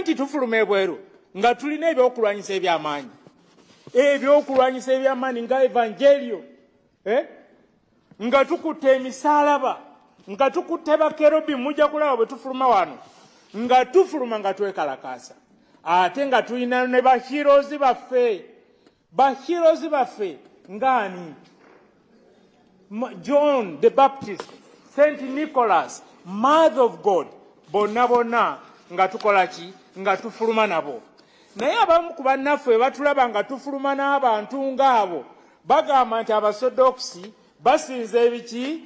nti tufuluma ebweru nga tulina ebyokulwanyisa eby'amaanyi nga evangelio nga tukutte emisalaba nga tukutte bakerubi mujja kulaba bwe tufuluma wano nga tufuluma nga twekalakaasa ate nga tulina ne bahirozi baffe ngani John the Baptist, Saint Nicholas, Mother of God, bonna nga tukola ki nga tufuluma nabo. Naye abamu ku bannaffe batulaba nga tufuluma n'abantu ng'abo bagamba nti abasodokisi basinza ebiki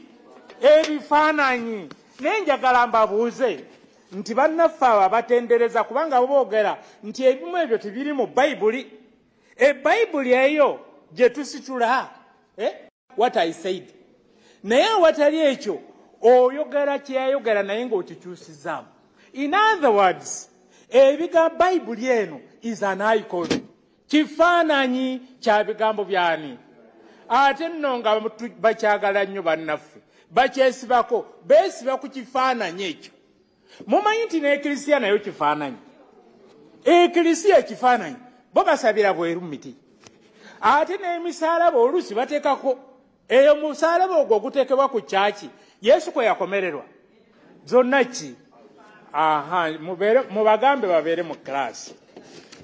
ebifaananyi. Naye njagala mbabuuze nti bannaffe abo batendereza kubanga boogera nti ebimu ebyo tebiri mu Bayibuli. Bayibuli eyo gye tusitula what I said. Naye awatali ekyo oyogera kyeyayogera naye ng'okikyusizaamu. In other words, ebigambo Bayibuli eno is an icon. Kifaananyi kya bigambo byani. Ate nno nga bakyagala nnyo bannaffe bakyesibako beesiba ku kifaananyi ekyo. Mumanyi nti n'ekirisiya nayo kifaananyi. Ekirisiya kifaananyi bo basabira bweru mu miti. Ate n'emisalaba oluusi bateekako eyo musalaba ogwo oguteekebwa ku kyaki Yesu kwe yakomererwa zonna ki mubagambe babeere mu class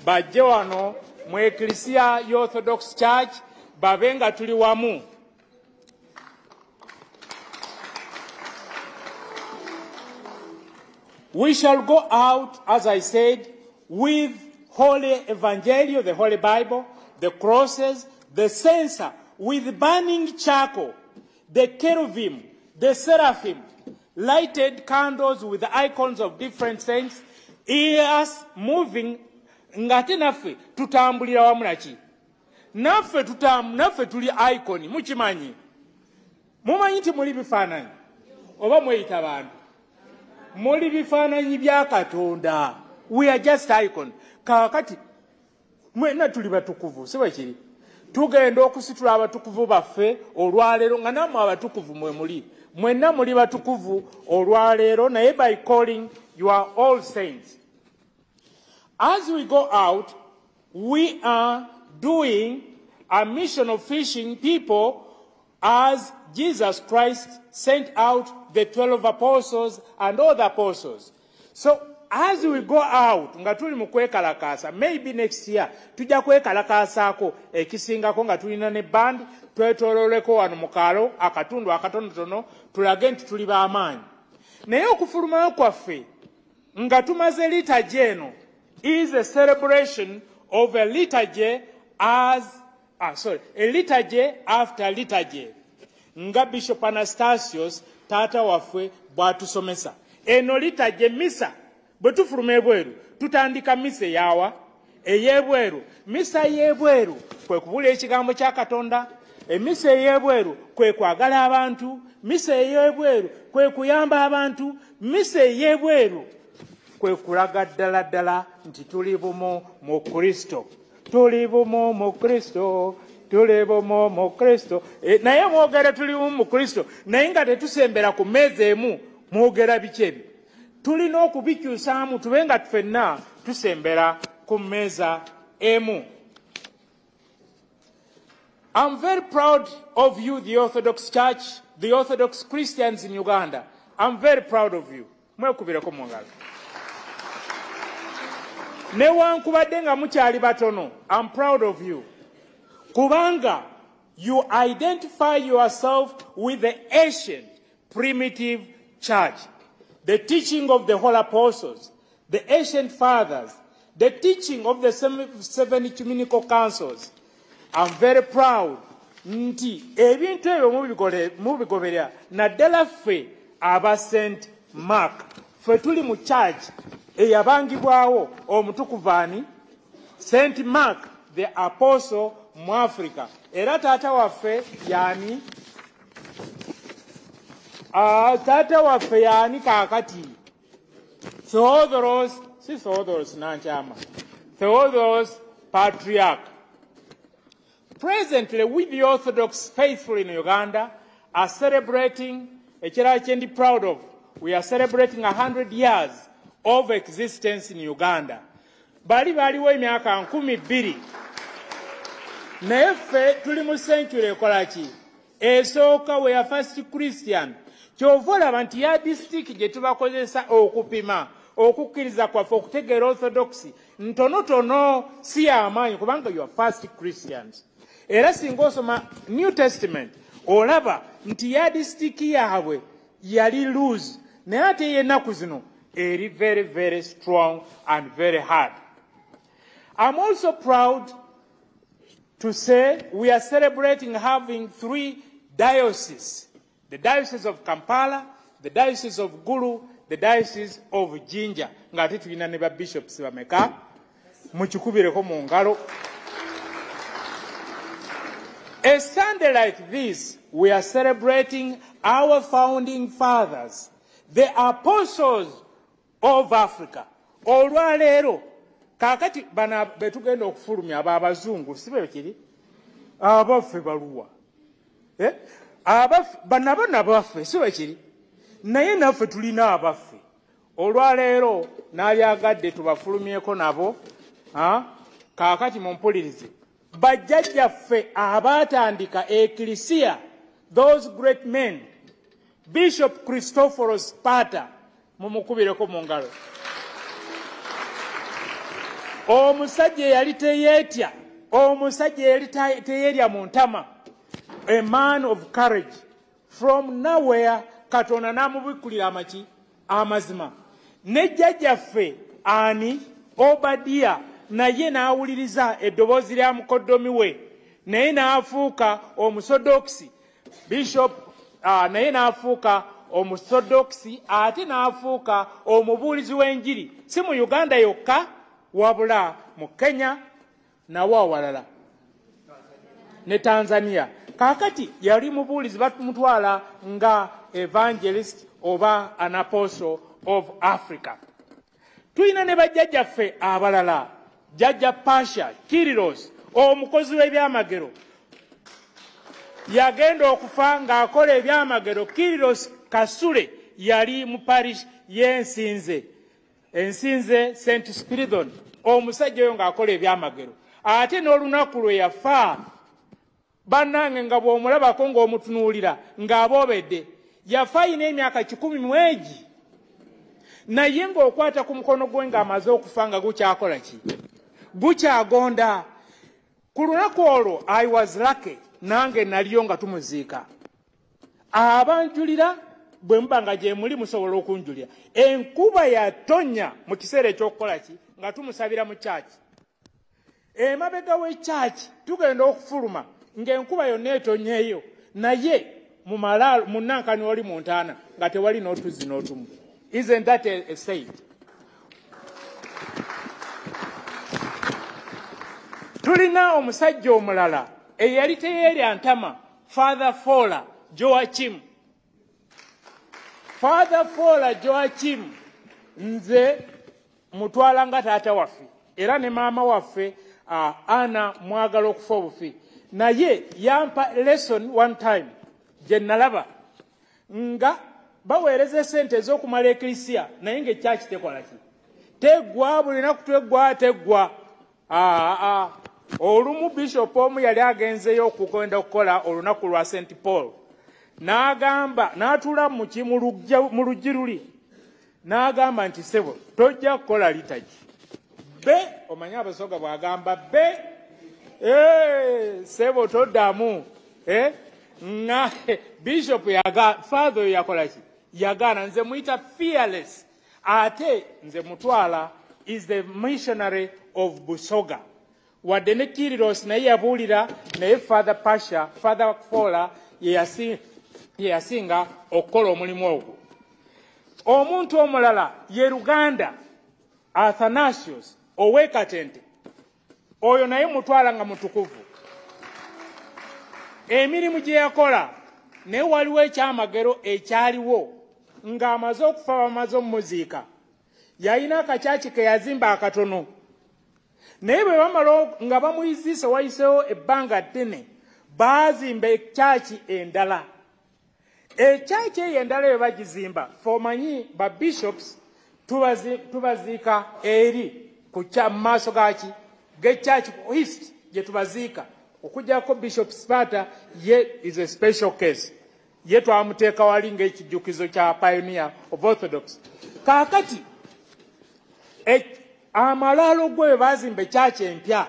bajje wano mu Ecclesia Orthodox Church babe nga tuli wamu. We shall go out, as I said, with Holy Evangelio, the Holy Bible, the crosses, the censer, with burning charcoal, the cherubim, the seraphim, lighted candles with icons of different saints, ears moving. Ngate naffe tutambulira wamu naki. Naffe tuli icon, mukimanyi. Mumanyi nti muli bifaananyi. Oba mweyita bantu. Muli bifaananyi bya Katonda. We are just icon. Kakati mwena tuli batukuvu, si bwe kiri. Tugenda okusitula abatukuvu baffe olwaleero nga nammwe abatukuvu mwe muli. Mwenna muli batukuvu olwaleero naye by calling you are all saints. As we go out, we are doing a mission of fishing people as Jesus Christ sent out the 12 apostles and all the apostles. So as we go out, nga tuli mu kwekalakaasa, maybe next year, tujja kwekalakaasaako ekisingako nga tulina ne band, twetoolooleko wano mu kaalo, akatundu akatonotono, tulage nti tuli b'amaanyi. Naye okufulumayo kwaffe, nga tumaze liturgy eno, is a celebration of a liturgy a liturgy after liturgy. Nga Bishop Anastasios, taata waffe, bw'atusomesa. Eno liturgy misa, bwe tufuluma ebweru tutandika misa eyawa ey'ebweru. Misa ey'ebweru kwe kubula ekigambo kya Katonda. Emisa ey'ebweru kwe kwagala abantu. Misa ey'ebweru kwe kuyamba abantu. Misa ey'ebweru kwe kulaga ddala ddala nti tuli bumu mu Kristo. Tuli bumu mu Kristo. Tuli bumu mu Kristo. Naye mwogera tuli bumu mu Kristo naye nga tetusembera ku mmeeza emu mwogera biki ebyo. Tulina okubikyusaamu tube nga ffenna tusembera ku mmeeza emu. I'm very proud of you, the Orthodox Church, the Orthodox Christians in Uganda. I'm very proud of you. Mwekubireko mu ngalo. Newankubadde nga mukyali batono, I'm proud of you. Kubanga you identify yourself with the ancient, primitive church. The teaching of the Holy Apostles, the ancient fathers, the teaching of the seven ecumenical councils. I'm very proud. Nti ebintu ebyo mubigoberera naddala ffe aba St. Mark. Ffe tuli mu church eyabangibwawo omutukuvu ani? St. Mark the Apostle mu Africa. Era taata waffe yani taata waffe yani kaakati Theodoros nankyama. Theodoros Patriarch. Presently, we the Orthodox faithful in Uganda are celebrating, ekirala kye ndi proud of, we are celebrating 100 years of existence in Uganda. Baliwo emyaka 12. Naye ffe tuli mu century ekola ki? Esooka we are first Christian. Kyova olaba nti ya district gye tubakozesa okupima okukkiriza kwaffe okutegeera orthodoxy ntonotono si y'amaanyi kubanga you are first Christians. Era singa osoma New Testament olaba nti ya district yaabwe yali loose naye ate y'ennaku zino eri very very strong and very hard. I'm also proud to say we are celebrating having 3 dioceses: the Diocese of Kampala, the Diocese of Gulu, the Diocese of Jinja. Ngati tulina ne ba bishops bameka mukikubireko mu ngalo. A Sunday like this, we are celebrating our founding fathers, the apostles of Africa. Olwaleero kakati bana betugenda okufulumya abazungu sibe kiri abaffe baluwa bana baffe sibe kiri naye naffe tulina abaffe olwaleero n'abyagadde tubafulumyeko nabo kakati mumpulirize bajjajjaffe abaatandika ekirisiya, those great men, Bishop Christopherus Pata mumukubireko mu ngalo. Omusajja yali teyeetya, omusajja yali teyerya mu ntama, a man of courage. From nowhere Katonda n'amubikkulira amazima. Ne jjajjaffe ani Obadiya naye n'awuliriza eddoboozi lya mukoddomi we naye n'afuuka omusodokisi. Bishop naye n'afuuka omusodokisi ate n'afuuka omubuulizi w'enjiri si mu Uganda yokka wabula mu Kenya nawo awalala ne Tanzania. Kakati yali mubuulizi batumutwala nga evangelist oba an apostle of Africa. Tuyina ne bajjajjaffe abalala, Jjajja Pasha Kiriros omukozi w'ebyamagero yagenda okufa ng'akola ebyamagero. Kiriros Kasule yali mu parish y'Ensinze, Ensinze St. Spiridon, omusajja oyo ng'akola ebyamagero. Ate n'olunaku lwe yafa bannange nga bw'omulabako ng'omutunuulira ng'aboobedde yafa ayina emyaka 10 naye ng'okwata ku mukono gwe ng'amaze okufa nga gukyakola ki? Gukyagonda. Ku lunaku olwo I was lucky, nange naliyo nga tumuziika. Abanjulira bwe muba nga gye muli musobola okunjulira. Enkuba yatonnya mu kiseera ekyokukola ki? Nga tumusabira mu kyaki. Emabega w'ekyaki tugenda okufuluma ng'enkuba yonna etonyeeyo naye mu nankani wali mu ntaana nga tewali n'otuzzi n'otumu. Isn't that a saint? Tulina omusajja omulala eyali teyeerya ntama, Father Fola Joachim. Father Fola Joachim nze mutwala nga taata waffe era ne maama waffe Ana mwagala okufa obufi. Naye yampa lesson one time gye nalaba nga baweereza esente ez'okumala ekirisiya naye ng'ekyaki tekola ki? Teggwa, buli naku teggwa. Olumu bishop omu yali agenzeyo okugenda okukola olunaku lwa St. Paul. N'agamba, n'atuula mu luggi luli. N'agamba nti sebo, tojja kukola litagi. Be, omanyi abasoga bw'agamba be, sebo toddamu. Nga bishop father yakola ki? Yagaana. Nze muyita fearless. Ate nze mutwala is the missionary of Busoga. Wadde ne Kiriros naye yabuulira naye Father Pasha, Father Fola ye yasinga okukola omulimu ogwo. Omuntu omulala ye Luganda Athanasius ow'Ekatente. Oyo naye mutwala nga mutukuvu. Emirimu gye yakola naye waliwo ekyamagero ekyaliwo ng'amaze okufa bamaze omuziika. Yalina akakyaki ke yazimba akatono. Naye bwe bamala nga bamuyiziisa wayiseewo ebbanga ddene baazimba ekyaki endala. Ekyaki eyo endala bwe bagizimba, f'omanyi ba bishops tubaziika eri ku maaso gaki g'echurch east gye tubaziika okujjako Bishop Sparta ye is a special case ye twamuteeka wali ng'ekijjukizo kya pioneer of Orthodox. Kaakati amalaalo gwe baazimba echurch empya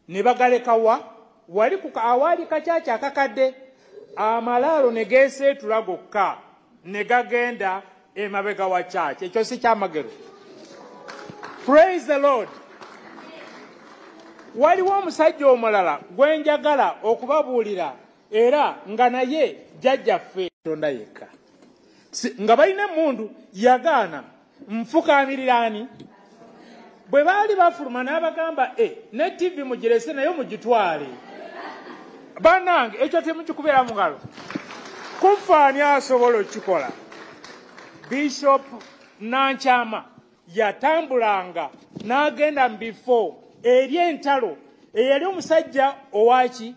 ne bagalekawa wali awali kakyaki akakadde amalaalo ne geeseetula gokka ne gagenda emabega wa church. Ekyo si kyamagero. Praise the Lord. Waliwo omusajja omulala gwe njagala okubabuulira era nga naye jjajjaffe Katonda yekka nga balina emmundu yagaana nfukaamiriraani bwe baali bafuluma n'abagamba ne TV mugirese nayo mugitwale. Bannange ekyo temukikubeera mu ngalo kufaani asobola okikola. Bishop Nanchama yatambulanga n'agenda mu bifo eri entalo eyali omusajja owaki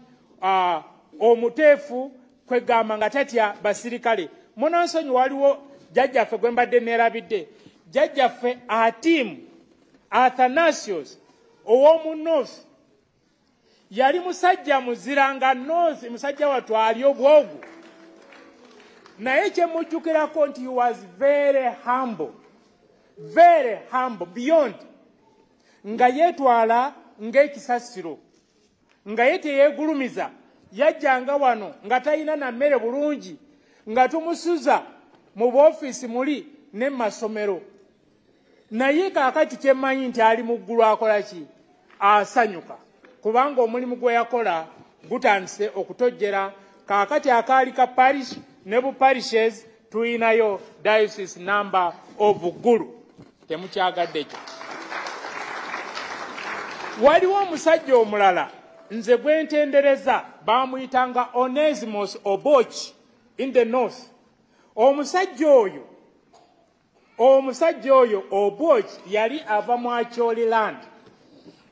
omuteefu kwegamba nga tatya basirikale. Munansonyi waliwo jjajjaffe gwe mbadde neerabidde jjajjaffe Atimu Athanasius ow'omu North yali musajja muzira nga North musajja wattu ali obwogu naye kyemujjukirako nti he was very humble beyond nga yeetwala ng'ekisasiro nga ye teyeegulumiza yajjanga wano nga talina na mmere bulungi nga tumusuza mu boofiisi muli ne masomero naye kaakati kyemmanyi nti ali mu ggulu akola ki asanyuka kubanga omulimu gwe yakola gutandise okutojjera kaakati akaali ka parish ne bu parishes tuyinayo diocese number of ggulu temukyagadde ekyo. Waliwo omusajja omulala nze gwe ntendereza baamuyitanga Onesimus Oboch in the North. Omusajja oyo Oboch yali ava mu Acholiland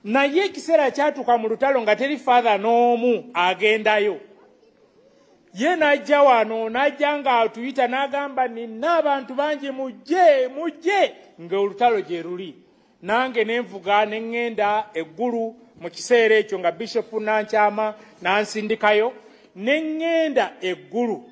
naye ekiseera kyatuuka mu lutalo nga teri father n'omu agendayo. Ye najja wano najja ng'atuyita n'agamba nina abantu bangi mujje ng'olutalo gye luli. Nange nenvuga ne ŋŋenda eggulu mu kiseera ekyo nga Bishop Nanchama nansindikayo ne ŋŋenda eggulu.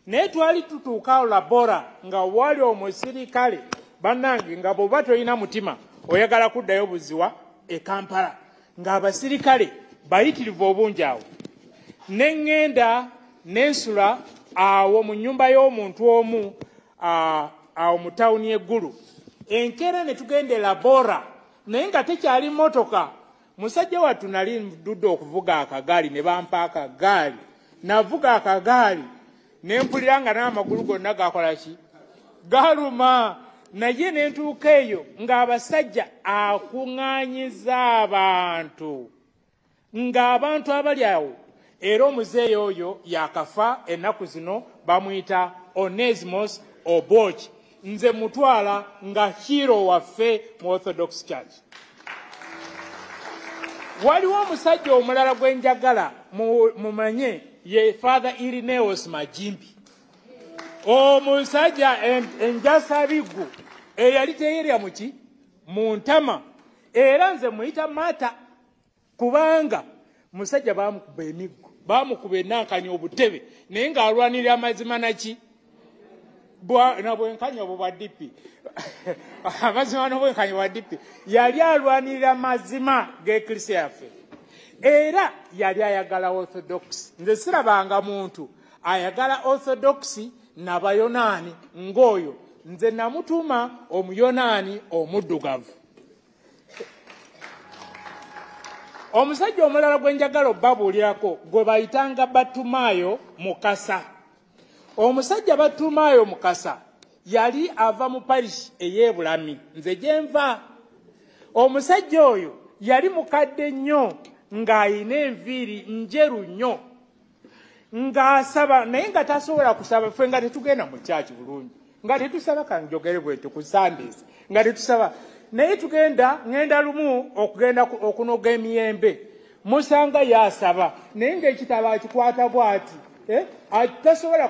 Naye twali tutuuka Labora nga wali omusirikale bannange nga bw'oba tolina mutima oyagala kuddayo buziwa e Kampala ng'abasirikale bayitirivu obungi awo. Ne ŋŋenda nensula awo mu nnyumba y'omuntu omu awo mu tawuni eggulu. Enkeera ne tugenda Labora naye nga tekyali mmotoka. Musajja wattu nali ndudde okuvuga akagaali ne bampa akagaali. Navuga akagaali ne mpulira nga n'amagulu gonna gakola ki galuma. Naye ne ntuuka eyo ng'abasajja akuŋŋaanyiza abantu ng'abantu abali awo era omuzeeyi oyo yakafa ennaku zino bamuyita Onesimus Oboch. Nze mutwala nga hero waffe mu Orthodox Church. Waliwo omusajja omulala gwe njagala mumanye ye Father Irenaeus Majimbi. Omusajja enjasabigu eyali teyerya muki mu ntama era nze muyita mata kubanga musajja bamukuba emiggo bamukuba enankanya obutebe naye ng'alwanirira amazima naki nabwenkanya obwo bwa dipi amazima nobwenkanya bwa dipi yali alwanirira mazima g'ekirisiya yaffe era yali ayagala Orthodox. Nze sirabanga muntu ayagala Orthodox n'abayonaani ng'oyo. Nze namutuma omuyonaani omuddugavu. Omusajja omulala gwe njagala obbabuulirako gwe bayitanga Batumaayo Mukasa. Omusajja Batumaayo Mukasa yali ava mu parish ey'Ebulami nze gye nva. Omusajja oyo yali mukadde nnyo ng'ayina enviiri njeru nnyo ng'asaba naye nga tasobola kusaba. Ffe nga tetugenda mu kyaki bulungi nga tetusaba kanjogere bwetyo ku Sundays nga tetusaba naye ngenda lumu okugenda okunoga emiyembe musanga yasaba naye ng'ekitabo akikwata bw'ati tasobola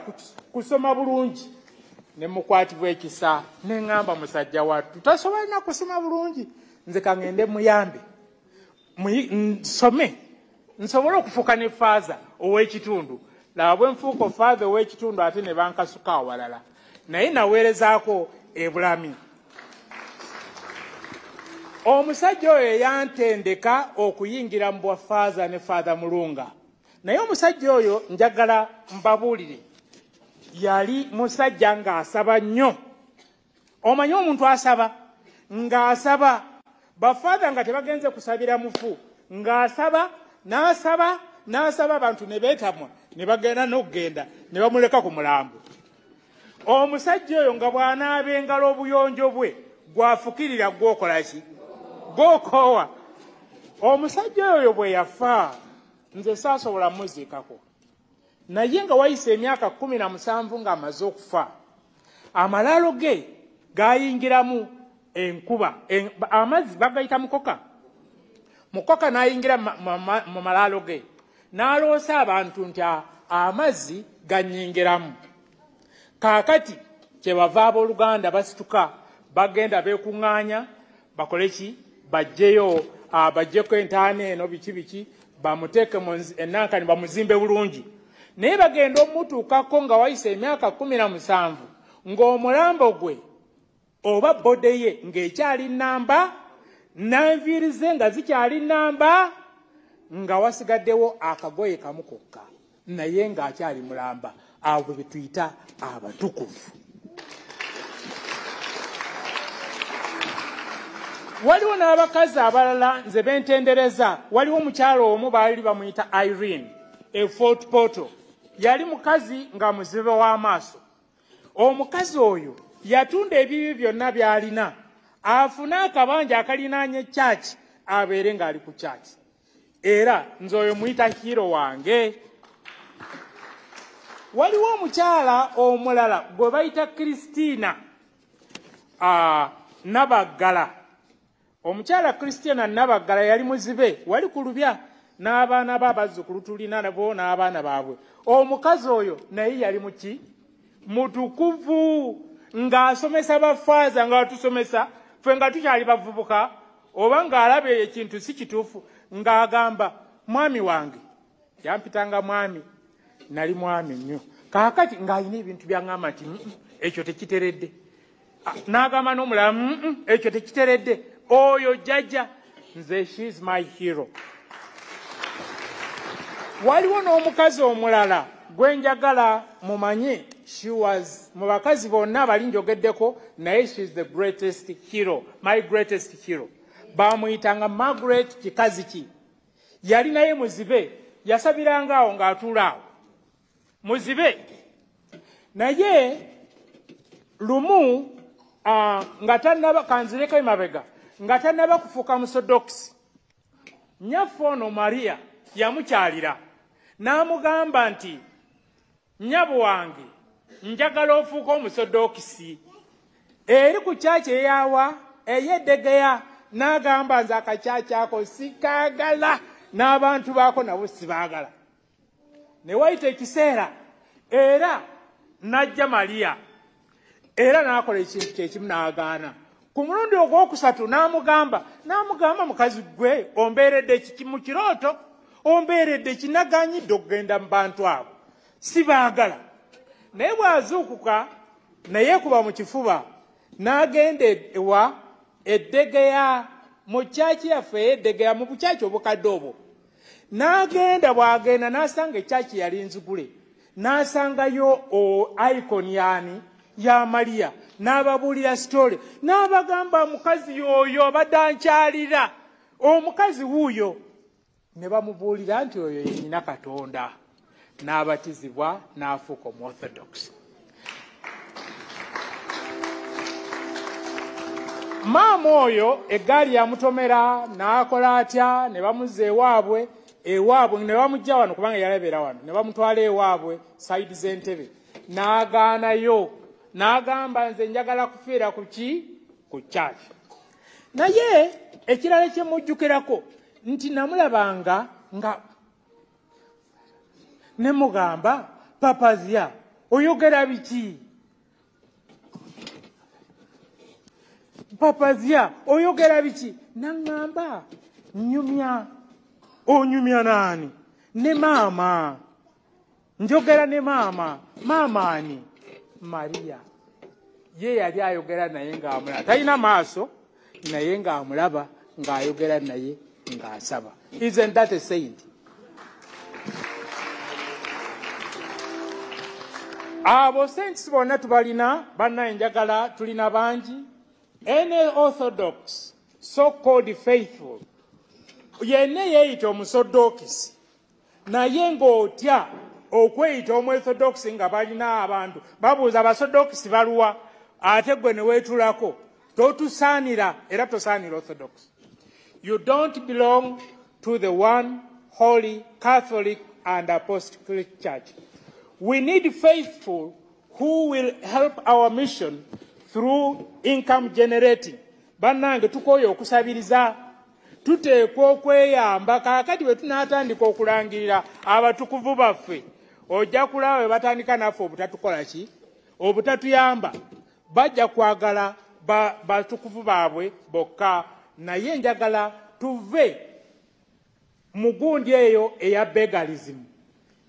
kusoma bulungi ne mukwatibwa ekisa ne ngamba musajja wattu tasobola na kusoma bulungi nze kangende muyambe nsome nsobola okufuuka ne faaza ow'ekitundu laba bwe nfuuka faaza ow'ekitundu ate ne bankasuka awalala naye naweerezaako ebulami. Omusajja oyo yantendeka okuyingira mu bwa faaza ne faaza mulunga naye omusajja oyo njagala mbabuulire yali musajja ng'asaba nnyo. Omanyi omuntu asaba ng'asaba bafaaza nga tebagenze kusabira mufu ng'asaba n'asaba abantu ne beetamwa ne bagenda n'okugenda ne bamuleka ku mulambo. Omusajja oyo nga bw'anaaba engalo obuyonjo bwe gwafukirira gwokola ki gwokoowa. Omusajja oyo bwe yafa nze saasobola muziikako naye nga wayise emyaka 17 ng'amaze okufa amalaalo ge gayingiramu enkuba amazzi bagayita mukoka n'ayingira mu malaalo ge n'aloosa abantu nti amazzi ganyingiramu. Kaakati kyebava abooluganda basituka bagenda beekuŋŋaanya bakole ki bajjeyo bajjeko entaana eno biki bamuteeke ennankani bamuzimbe bulungi naye bagenda omutuukako nga wayise emyaka 17 ng'omulambo gwe oba bode ye ng'ekyali nnamba nanviiri ze nga zikyali nnamba nga wasigaddewo akagoye kamu kokka naye ng'akyali mulamba. Abo be tuyita abatukuvu. Waliwo n'abakazi abalala nze bentendereza. Waliwo omukyalo omu baali bamuyita Irene e Fort Portal. Yali mukazi nga muzibe w'amaaso. Omukazi oyo yatunda ebibi byonna by'alina afune akabanja akalinaanye church abeere ng'ali ku church. Era nze oyo muyita hero wange. Waliwo omukyala omulala gwe bayita Christina Nabaggala. Omukyala Christina Nabaggala yali muzibe wali ku lubya n'abaana b'abazzukulu tulina nabo n'abaana baabwe. Omukazi oyo naye yali muki mutukuvu ng'asomesa bafaaza nga batusomesa ffe nga tukyali bavubuka oba ng'alaba ekintu si kituufu ng'agamba mwami wange yampitanga mwami nali mwami nnyo kaakati ng'alina ebintu by'aŋŋamba nti ekyo tekiteredde n'agamba n'omulala ekyo tekiteredde oyo jjajja nze she is my hero. Waliwo n'omukazi omulala gwe njagala mumanye she was mu bakazi bonna abali njogeddeko naye she is the greatest hero, my greatest hero. Bamuyitanga Margaret Kikaziki. Yali naye muzibe yasabiranga awo ng'atuula awo muzibe naye lumu nga tannaba kanzireko emabega nga tannaba kufuuka musodokisi nnyaffe ono Maria yamukyalira n'amugamba nti nnyabo wange njagala ofuuka omusodokisi eri ku kyaki eyawa ey'eddegeya n'agamba nze akakyaki ako sikaagala n'abantu baako nabo sibaagala. Ne wayita ekiseera era n'ajja Maria era n'akola ekintu kyekimu n'agaana. Ku mulundi ogwokusatu n'amugamba mukazi gwe ombeeredde kiki mu kirooto ombeeredde kinaganyidde okugenda mu bantu abo sibaagala. Naye bw'azuukuka naye kuba mu kifuba n'agenda ewa eddegeya mu kyaki yaffe ey'eddegeya mu bukyaki obukadde obwo n'agenda bw'agenda n'asanga ekyaki yali nzigule n'asangayo iconi yani ya Maria n'ababuulira story n'abagamba mukazi oyo abadde ankyalira omukazi wuuyo ne bamubuulira nti oyo yennyina Katonda n'abatizibwa n'afuuka omuorthodox. Maama oyo eggaali yamutomera n'akola atya ne bamuzza ewaabwe ne bamujja wano kubanga yalabeera wano ne bamutwala ewaabwe sayidi z'entebe n'agaanayo n'agamba nze njagala kufiira ku kyaki. Naye ekirala kyemujjukirako nti namulabanga nga ne mugamba papazya oyogera biki papazia oyogera biki nangamba nyumya onyumya nani ne mama njogera ne mama ani Maria ye yali ayogera naye ng'amulaba talina maaso naye ng'amulaba ng'ayogera naye ng'asaba. Isn't that a saint? Abo saints bonna tubalina banna enjagala tulina bangi. Any orthodox so-called faithful yenne yeeyita omusodokisi naye ng'otya okweyita omwethodokisi nga balina abantu babuuza abasodokisi baluwa ate gwe ne weetulako totusaanira era tosaanira orthodox. You don't belong to the one holy Catholic and Apostolic Church. We need faithful who will help our mission through income generating. Bannange tukoye okusabiriza tuteekwa okweyamba kaakati bwe tunaatandika okulangirira abatukuvu baffe ojja kulaba bwe batandika naffe obutatukola ki obutatuyamba bajja kwagala batukuvu baabwe bokka naye njagala tuve mu gundi eyo eya begalism.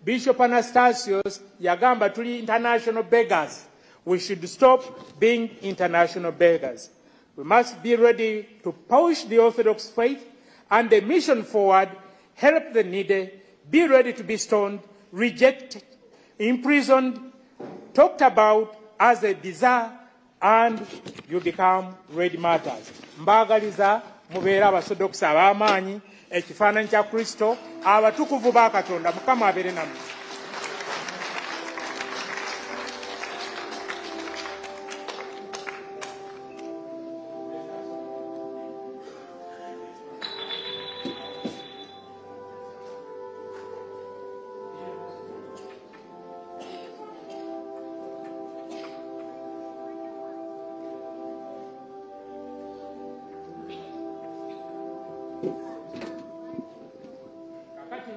Bishop Anastasios yagamba tuli international beggars. We should stop being international beggars. We must be ready to push the Orthodox faith and the mission forward, help the needy, be ready to be stoned, rejected, imprisoned, talked about as a bizarre, and you become ready martyrs. Mbagaliza mubeera abasodokisi ab'amaanyi ekifaananyi kya Kristo abatukuvu ba Katonda. Mukama abeere nammwe.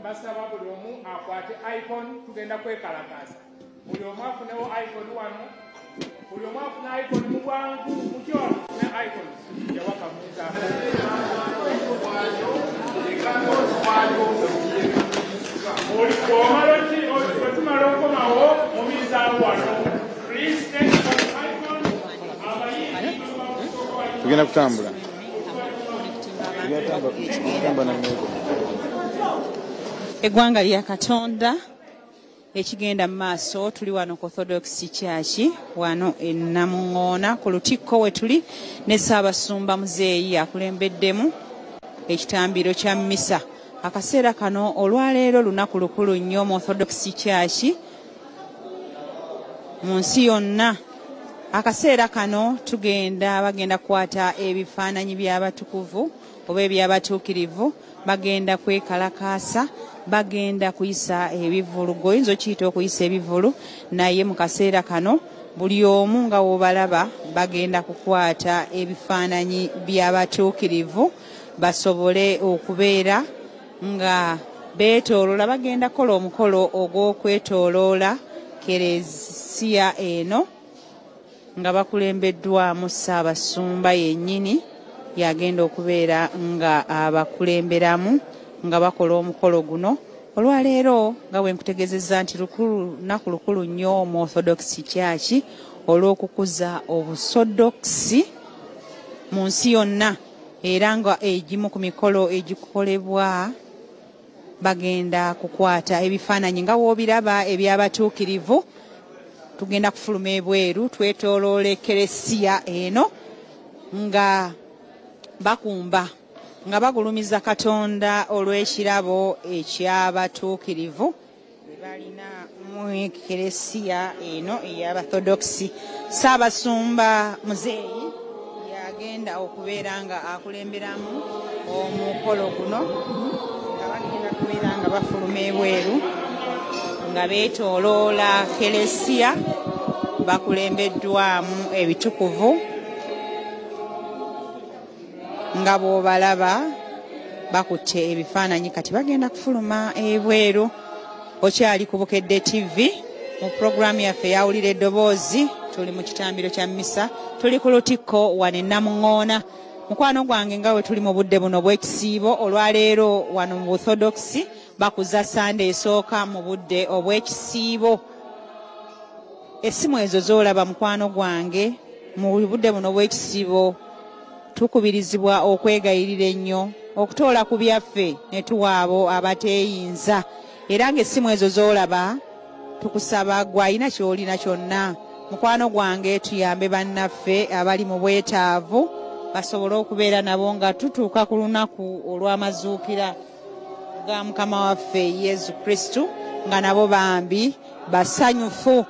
Basaba buli omu akwate icon tugenda kwekalakaasa. Buli omu afunewo icon wano. Buli omu afuna icon mu bwangu mukyona ne icon yawaka muza. Omaloti otumala okomawo mumizaawo wano. Please take the icon. Tugenda kutambula. Tugenda na mmego. Eggwanga lya Katonda ekigenda mu maaso tuli wano ku Orthodox Church wano e Namungoona ku lutikko we tuli ne Ssaabasumba Muzeeyi akulembeddemu ekitambiro kya mmisa. Akaseera kano olwaleero lunaku lukulu nnyo mu Orthodox Church mu nsi yonna. Akaseera kano bagenda kukwata ebifaananyi by'abatukuvu oba eby'abatuukirivu bagenda kwekalakaasa bagenda kuyisa ebivulu. Goyinza okiyita okuyisa ebivulu naye mu kaseera kano buli omu nga wobalaba bagenda kukwata ebifaananyi by'abatuukirivu basobole okubeera nga beetooloola. Bagenda kukola omukolo ogw'okwetooloola Kereziya eno nga bakulembeddwamu Ssaabasumba yennyini yagenda okubeera nga abakulemberamu nga bakola omukolo guno. Olwaleero nga bwe nkutegeezezza nti lunaku lukulu nnyo mu Orthodox Church olw'okukuza obusodokisi mu nsi yonna, era nga egimu ku mikolo egikukolebwa bagenda kukwata ebifaananyi nga woobiraba eby'abatuukirivu. Tugenda kufuluma ebweru twetooloola Ekeresiya eno nga bakumba nga bagulumiza Katonda olw'ekirabo eky'abatuukirivu balina mu Ekeresiya eno ey'Abathodokisi. Ssaabasumba Muzeeyi yagenda okubeera nga akulemberamu omukolo guno nga bagenda kubeera nga bafuluma ebweru nga beetooloola Keresiya bakulembeddwamu ebitukuvu nga bw'obalaba bakutte ebifaananyi. Kati bagenda kufuluma ebweru. Okyali ku Bukedde TV mu puroguramu yaffe yawulira eddoboozi tuli mu kitambiro kya mmisa tuli ku lutikko wano Namungoona. Mukwano gwange nga we tuli mu budde buno obw'ekisiibo olwaleero wano mu Orthodox bakuza Sunday esooka mu budde obw'ekisiibo. Essimu ezo z'olaba mukwano gwange mu budde buno obw'ekisiibo tukubirizibwa okwegayirira ennyo okutoola ku byaffe ne tuwa abo abateeyinza. Era ng'essimu ezo z'olaba tukusaba gw'alina ky'olina kyonna mukwano gwange tuyambe bannaffe abali mu bwetaavu basobole okubeera nabo nga tutuuka ku lunaku olw'amazuukira ga Mukama waffe Yesu Kristu nga nabo bambi basanyufu.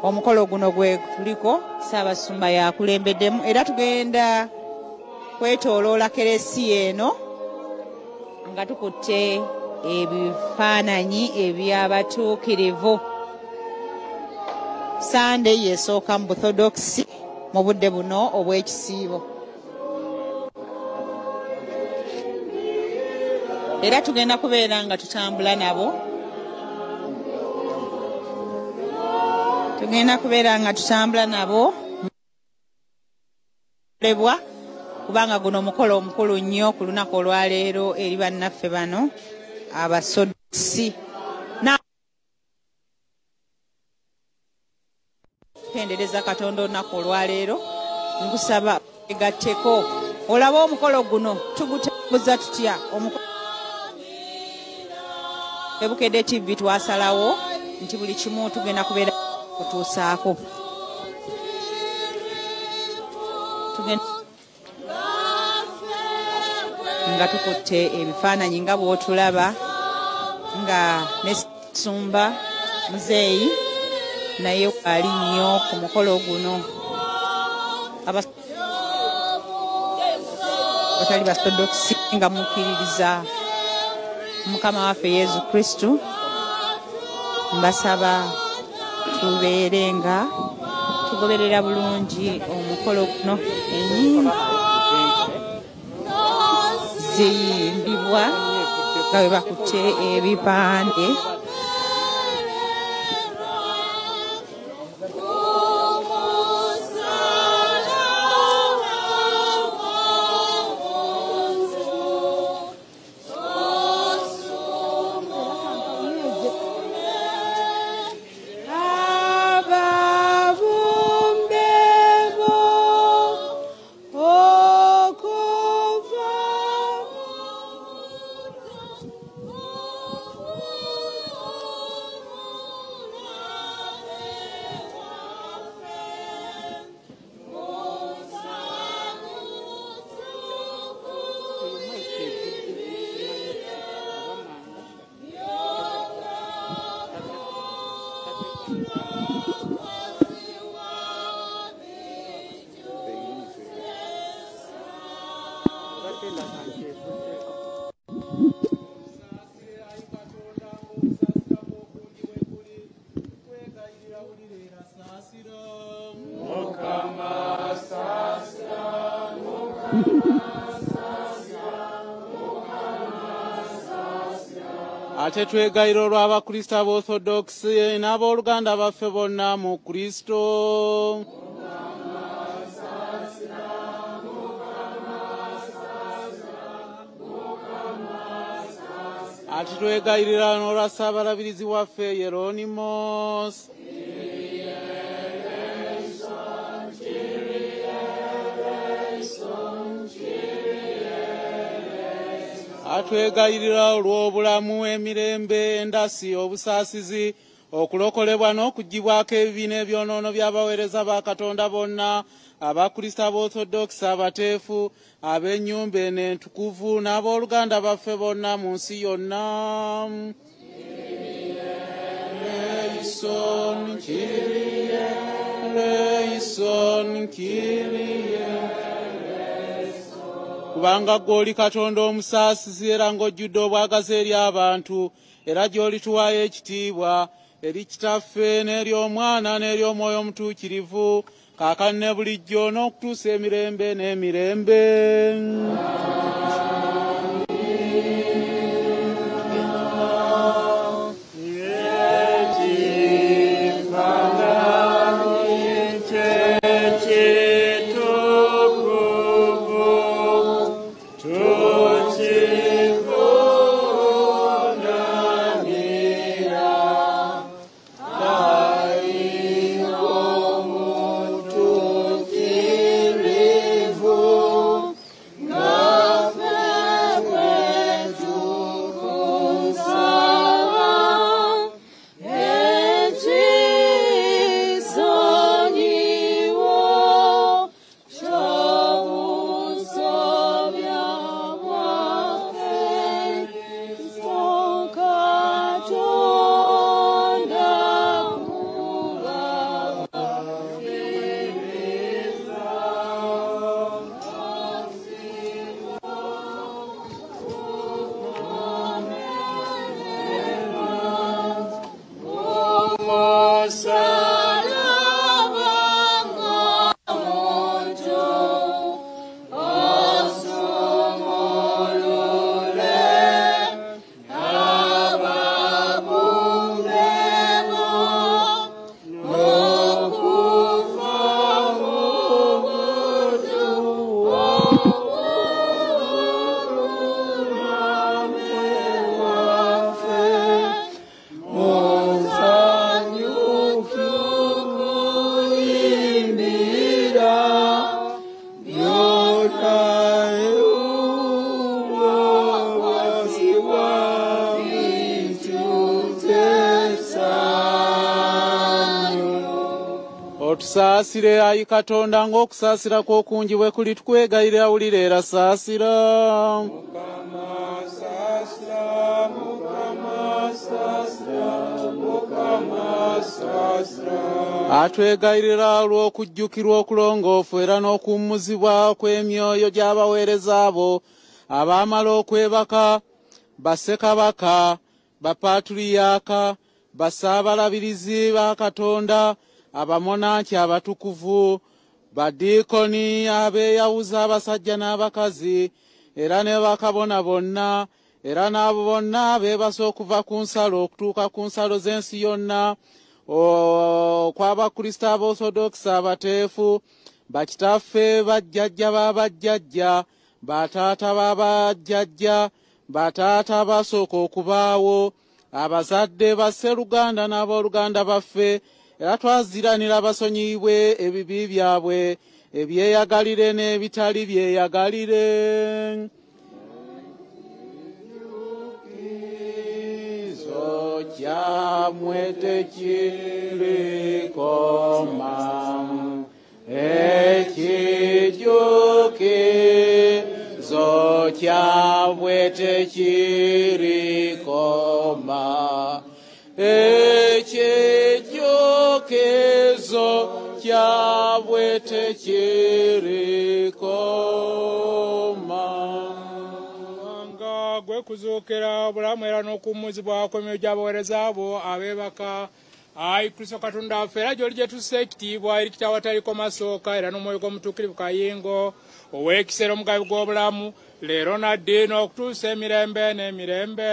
Omukolo guno gwe tuliko Ssaabasumba yakulembeddemu era tugenda kwetooloola keresi eno nga tukutte ebifaananyi eby'abatuukirivu. Sunday yesooka mu Orthodox mu budde buno obw'ekisiibo. Era tugenda kubeera nga tutambula nabo. Kubanga guno omukolo omukulu nnyo ku lunaku olwaleero eri bannaffe bano abasodokisi. Tendereza Katonda olunaku olwaleero nkusaba egatteko olaba omukolo guno tugutambuza tutya. Ebukedde TV twasalawo nti buli kimu tugenda kubeera kutuusaako. Nga tukutte ebifaananyi nga bw'otulaba nga ne Sumba muzeeyi naye wali nnyo ku mukolo guno. Abatali basodokisi nga mukkiririza Mukama waffe Yesu Kristu mbasaba tubeere nga tugoberera bulungi omukolo guno. Ennyimba ziyimbibwa nga bwe bakutte ebipande. Ate twegayira olw'Abakristo ab'Orthodox n'abooluganda baffe bonna mu Kristo. Ate twegayirira n'olwa Ssaabalabirizi waffe Yeronimos. Atwegayirira olw'obulamu, emirembe, endasi, obusaasizi, okulokolebwa n'okuggyibwako ebibi n'ebyonoono by'abaweereza ba Katonda bonna, Abakristo ab'Orthodox abateefu, ab'ennyumba eno entukuvu n'abooluganda baffe bonna mu nsi yonna. Leison Kyrie, Leison Kyrie. Kubanga gw'oli Katonda omusaasizi era ng'ojjudde obwagazi eri abantu, era gy'olituwaayo ekitiibwa eri Kitaffe n'eri Omwana n'eri Omwoyo Omutuukirivu kaakano ne bulijjo n'okutuusa emirembe n'emirembe. Otusaasire ayi Katonda ng'okusaasira kw'okungi bwe kuli tukwegayirira wulira era saasira. Atwegayirira olw'okujjukirwa okulongoofu era n'okuwummuzibwa kw'emyoyo gy'abaweereza abo abaamala okwebaka, bassekabaka, bapatuliyaka, basaabalabirizi ba Katonda, abamonanki abatukuvu, badiikoni abeeyawuza abasajja n'abakazi, era ne bakabona bonna, era n'abo bonna beebase okuva ku nsalo okutuuka ku nsalo z'ensi yonna, kw'Abakristo Abosodokisi abateefu, bakitaffe bajjajja b'abajjajja, bataata b'abajjajja, bataata abasooka okubaawo, abazadde basseruganda n'abooluganda baffe, era twaziranira basonyiyibwe ebibi byabwe, ebyeyagalire n'ebitali byeyagalire. Ekijukizo kyamwe tekirikoma, ekijukizo kyamwe tekirikoma, ekijukizo kyabwe tekirikoma. Nga gwe kuzuukira obulamu era n'okuwummuzibwa kw'emyoyo gy'abaweereza abo abeebaka, ayi Kristo Katonda waffe, era gy'oli gye tussa ekitiibwa eri kitaawo ataliko masooka era n'omwoyo gw'omutuukirivu kayingo ow'ekiseera omugabi gw'obulamu leero naddiini okutuusa emirembe n'emirembe.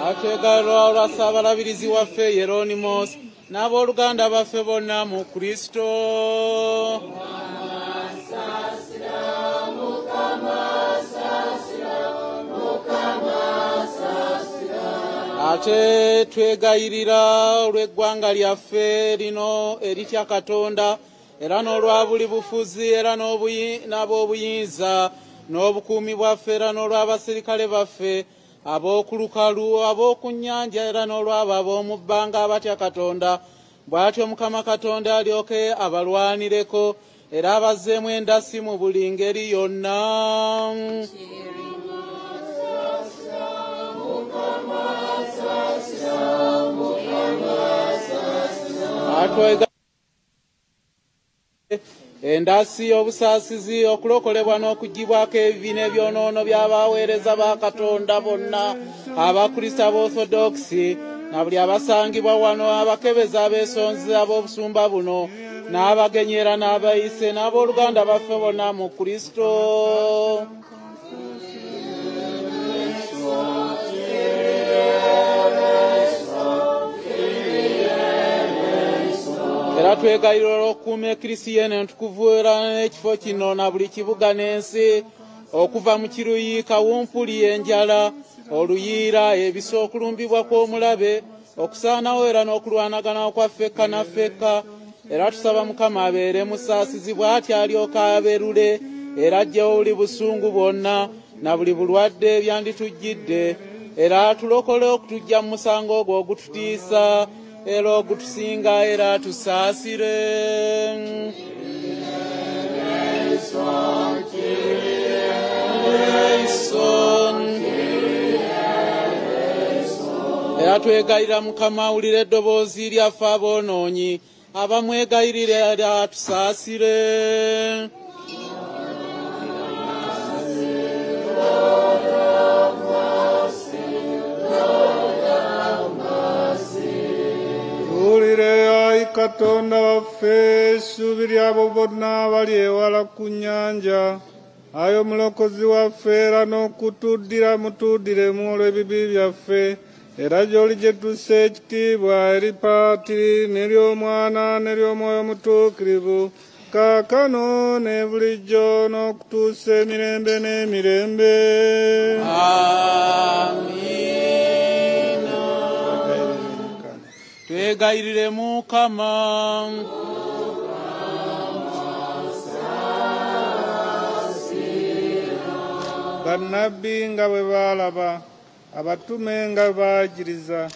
Atwegalwa olw'asaabalabirizi waffe Yeronimos n'abooluganda baffe bonna mu Kristo. Mukama ate twegayirira olw'eggwanga lyaffe lino eritya Katonda era n'olwa buli bufuzi era n'ab'obuyinza n'obukuumi bwaffe era n'olw'abaserikale baffe ab'oku lukalu ab'oku nnyanja era n'olw'abo ab'omu bbanga abatya Katonda bw'atyo Mukama Katonda alyoke abalwanireko era abazzeemu endasi mu buli ngeri yonna. Endasi y'obusaasizi okulokolebwa n'okuggyibwako ebibi n'ebyonoono by'abaweereza ba Katonda bonna Abakristo Orthodox na buli abasangibwa wano abakebezi abeesonzi ab'obusumba buno n'abagenyera n'abayise n'abooluganda baffe bonna mu Kristo. Era twegayirira okukuuma Eklisiya entukuvu era n'ekifo kino na buli kibuga n'ensi okuva mu kiruyi, kawumpuli, enjala, oluyiira, ebiso, okulumbibwa kw'omulabe, okusaanawo era n'okulwanagana kwa ffekka na ffekka. Era tusaba Mukama abeere musaasizi bw'ati alyoka abeerule era aggyewo buli busungu bwonna na buli bulwadde ebyanditujjidde era tulokole okutuggya mu musango ogwo ogututiisa era ogutusinga era tusaasire. Era twegayirira Mukama awulire eddoboozi lyaffe aboonoonyi abamwegayirira era tusaasire. Tuwulire Ayi Katonda waffe essuubi ly'abo bonna abali ewala ku nnyanja. Ayi Omulokozi waffe era n'okutuddira mutuddiremu olw'ebibi byaffe era gy'oli gye tussa ekitiibwa eri Paatiri n'ery'Omwana n'ery'Omwoyo Omutuukirivu kaakano ne bulijjo n'okutuusa emirembe n'emirembe. Amiina. Twegayirire Mukama. Bannabbi nga bwe baalaba, abatume nga baayigiriza,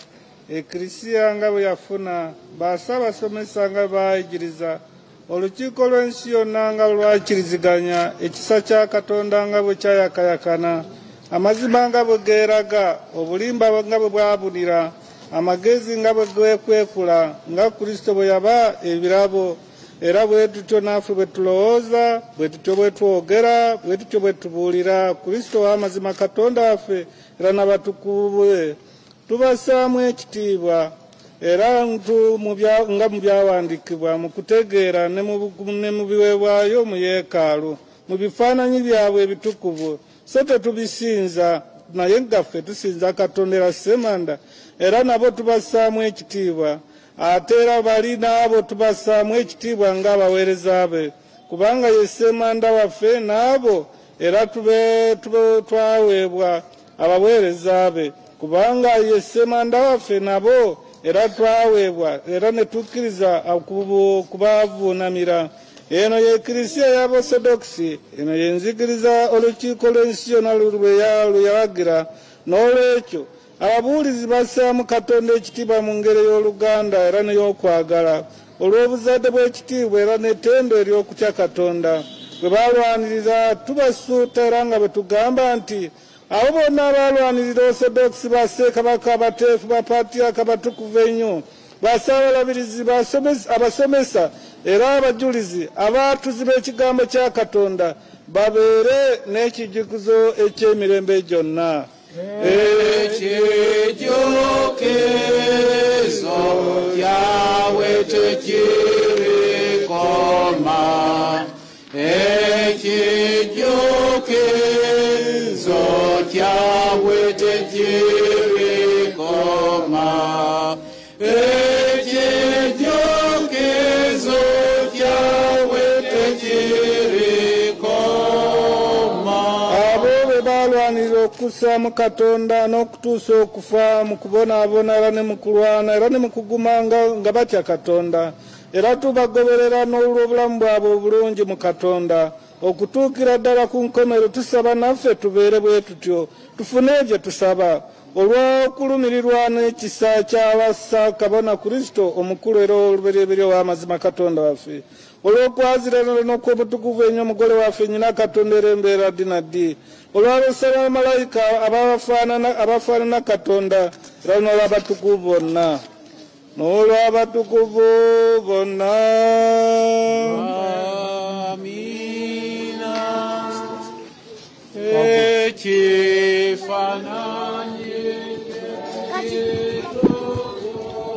Eklisiya nga bwe yafuna, basabasomesa nga baayigiriza, olukiiko lw'ensi yonna nga lwakiriziganya, ekisa kya Katonda nga bwe kyayakayakana, amazima nga bwe geeraga, obulimba nga bwe bwabunira, amagezi nga bwe geekwekula, nga Kristo bwe yaba ebirabo, era bwe tutyo naffe bwe tulowooza, bwe tutyo bwe twogera, bwe tutyo bwe tubuulira, Kristo w'amazima Katonda waffe era n'abatukuvu be. Tubassaamu ekitiibwa era nga mu byawandiikibwa mu kutegeera ne mu biweebwayo mu yeekaalu mu bifaananyi byabwe ebitukuvu, so tetubisinza naye ngaffe tusinza Katonda era Ssemanda, era nabo tubassaamu ekitiibwa, ate era bali n'abo tubassaamu ekitiibwa ng'abaweereza be, kubanga ye Ssemanda waffe n'abo era twaweebwa abaweereza be, kubanga ye Ssemanda waffe nabo era twaweebwa era ne tukkiriza okubavuunamira. Eno ye Eklisiya y'Abasodokisi, eno ye nzikiriza olukiiko lw'ensi yonna lwe yalagira. N'olwekyo ababuulizi bassaamu Katonda ekitiibwa mu ngeri y'oluganda era n'ey'okwagala, olw'obuzadde bw'ekitiibwa era n'ettendo ery'okutya Katonda bwe baalwanirira. Tubasuuta era nga bwe tugamba nti abo bonna abaalwanirira Orthodox, ba Ssekabaka abateefu, Bapatiyaka batukuvu ennyo, basaabalabirizi, abasomesa era abajulizi, abaatuzi b'ekigambo kya Katonda babeere n'ekijjukizo eky'emirembe gyonna. Ekijjukizo kyawe tekirikoma, ekijjukizo kyawe tekirikoma, ekijjukizo kyawe tekirikoma. Abo be baalwanirira n'okutukusa mu Katonda n'okutuusa okufa mu kubonaabona era ne mu kulwana era ne mu kuguma nga batya Katonda era tubagoberera n'olw'obulamu bwabwe obulungi mu Katonda okutuukira ddala ku nkomero. Tusaba naffe tubeere bwe tutyo tufune ebyo tusaba olw'okulumirirwa n'ekisa ky'abassa Kabona Kristo omukulu era olubereberye w'amazima Katonda waffe olw'okwazirana n'okw'obutukuvu ennyo omugole waffe nnyina Katonda era embeera ddi na ddi olw'abasala bamalayika abafaanana Katonda era n'olw'abatukuvu bonna n'olw'abatukuvu bonna. Amina. Ekifaananyi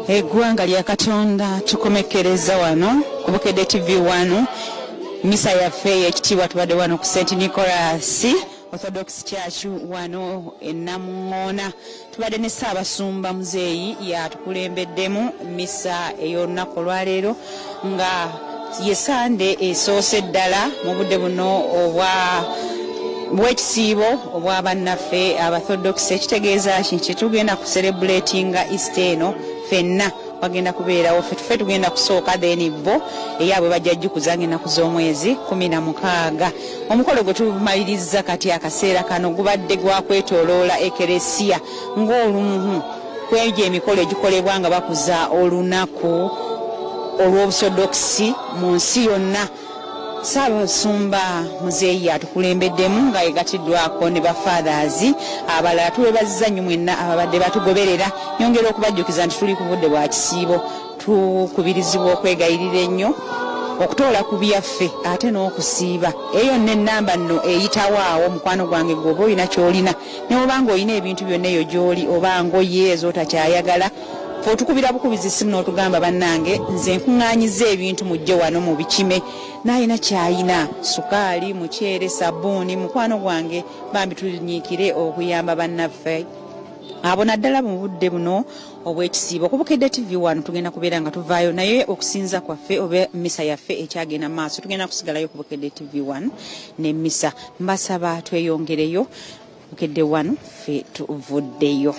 eggwanga lya Katonda tukomekereza wano ku Bukedde TV 1 misa yaffe ekitiibwa tubadde wano ku St. Nicholas Orthodox Church wano e Namungoona. Tubadde ne Ssaabasumba Muzeeyi yatukulembeddemu misa ey'olunaku olwaleero nga ye Sande esoose ddala mu budde buno bw'ekisiibo obwa bannaffe Abathodokisi. Ekitegeeza kye tugenda ku celebratinga Easter eno ffenna bagenda kubeerawo ffe tugenda kusooka then bo eyaabwe bajja jjukuza ng'ennaku z'omwezi 16. Omukolo gwe tumaliriza kati akaseera kano gubadde gwa kwetooloola ekeresiya ng'olumu kwegyo emikolo egikolebwa nga bakuza olunaku olw'obusodokisi mu nsi yonna. Ssaabasumba Muzeeyi atukulembeddemu nga yegatiddwako ne bafathers abalala. Tuweebazizza nnyo mwenna ababadde batugoberera. Nyongera okubajjukiza nti tuli ku budde bwa kisiibo, tukubirizibwa okwegayirira ennyo okutoola ku byaffe ate n'okusiiba. Eyo n'ennamba nno eyitawo awo mukwano gwange gwoba olina ky'olina ne obanga olina ebintu byonna eyo gy'oli oba ngoye ez'otakyayagala otukubira bukubizi simu n'otugamba bannange nze nkuŋŋaanyiza ebintu mujje wano mu bikime n'ayina kyayina sukaali muceere sabbuuni mukwano gwange bambi tunyiikire okuyamba bannaffe abo naddala mu budde buno obw'ekisiibo. Ku Bukedde TV 1 tugenda kubeera nga tuvaayo naye okusinza kwaffe oba misa yaffe ekyagenda maaso tugenda kusigalayo ku Bukedde TV 1 ne misa. Mbasaba tweyongereyo Bukedde 1 ffe tuvuddeyo.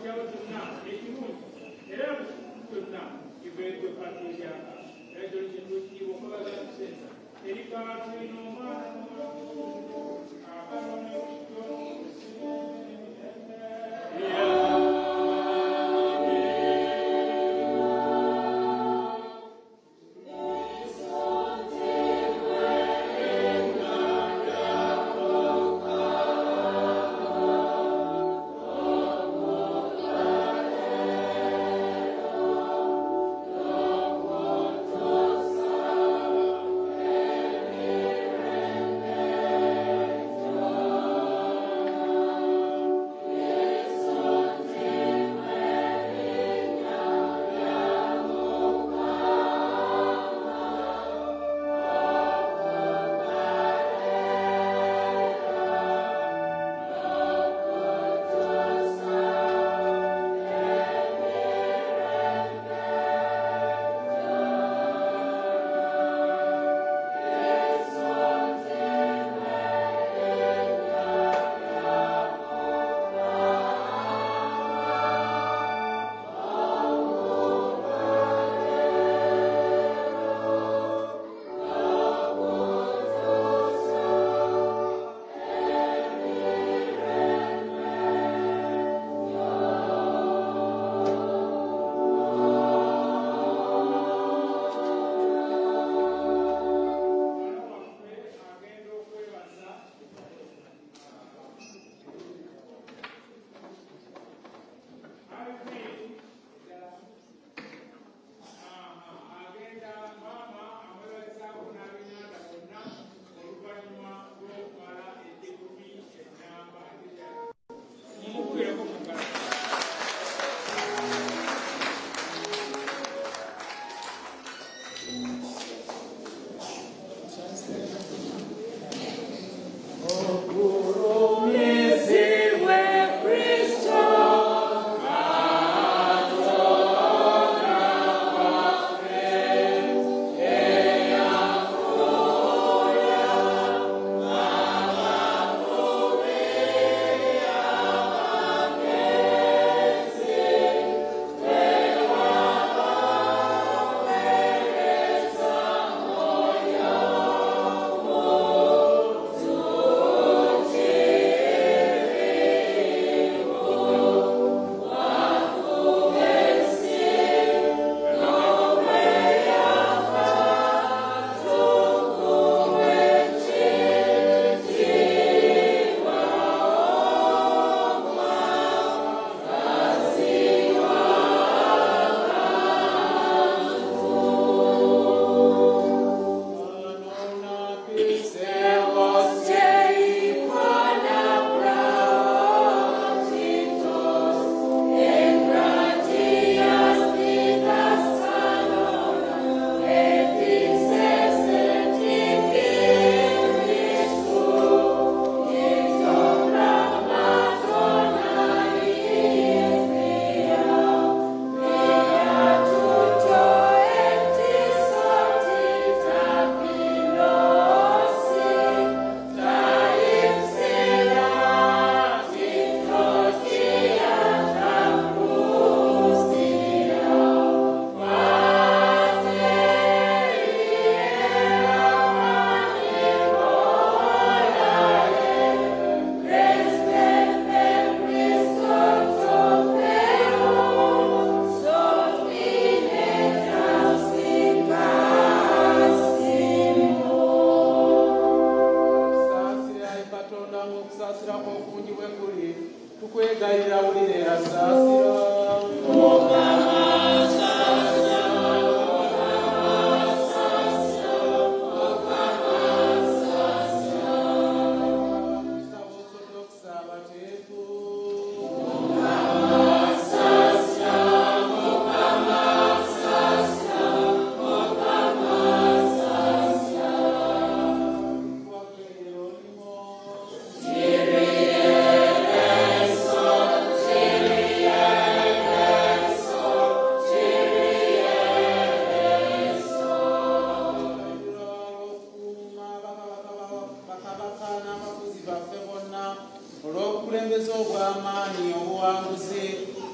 kyalo kyonna ekirungi era kyonna kiveeddwe patriarka ekyo kintu ekiriwo okubaza kusensa eri kantu ino omwana akalone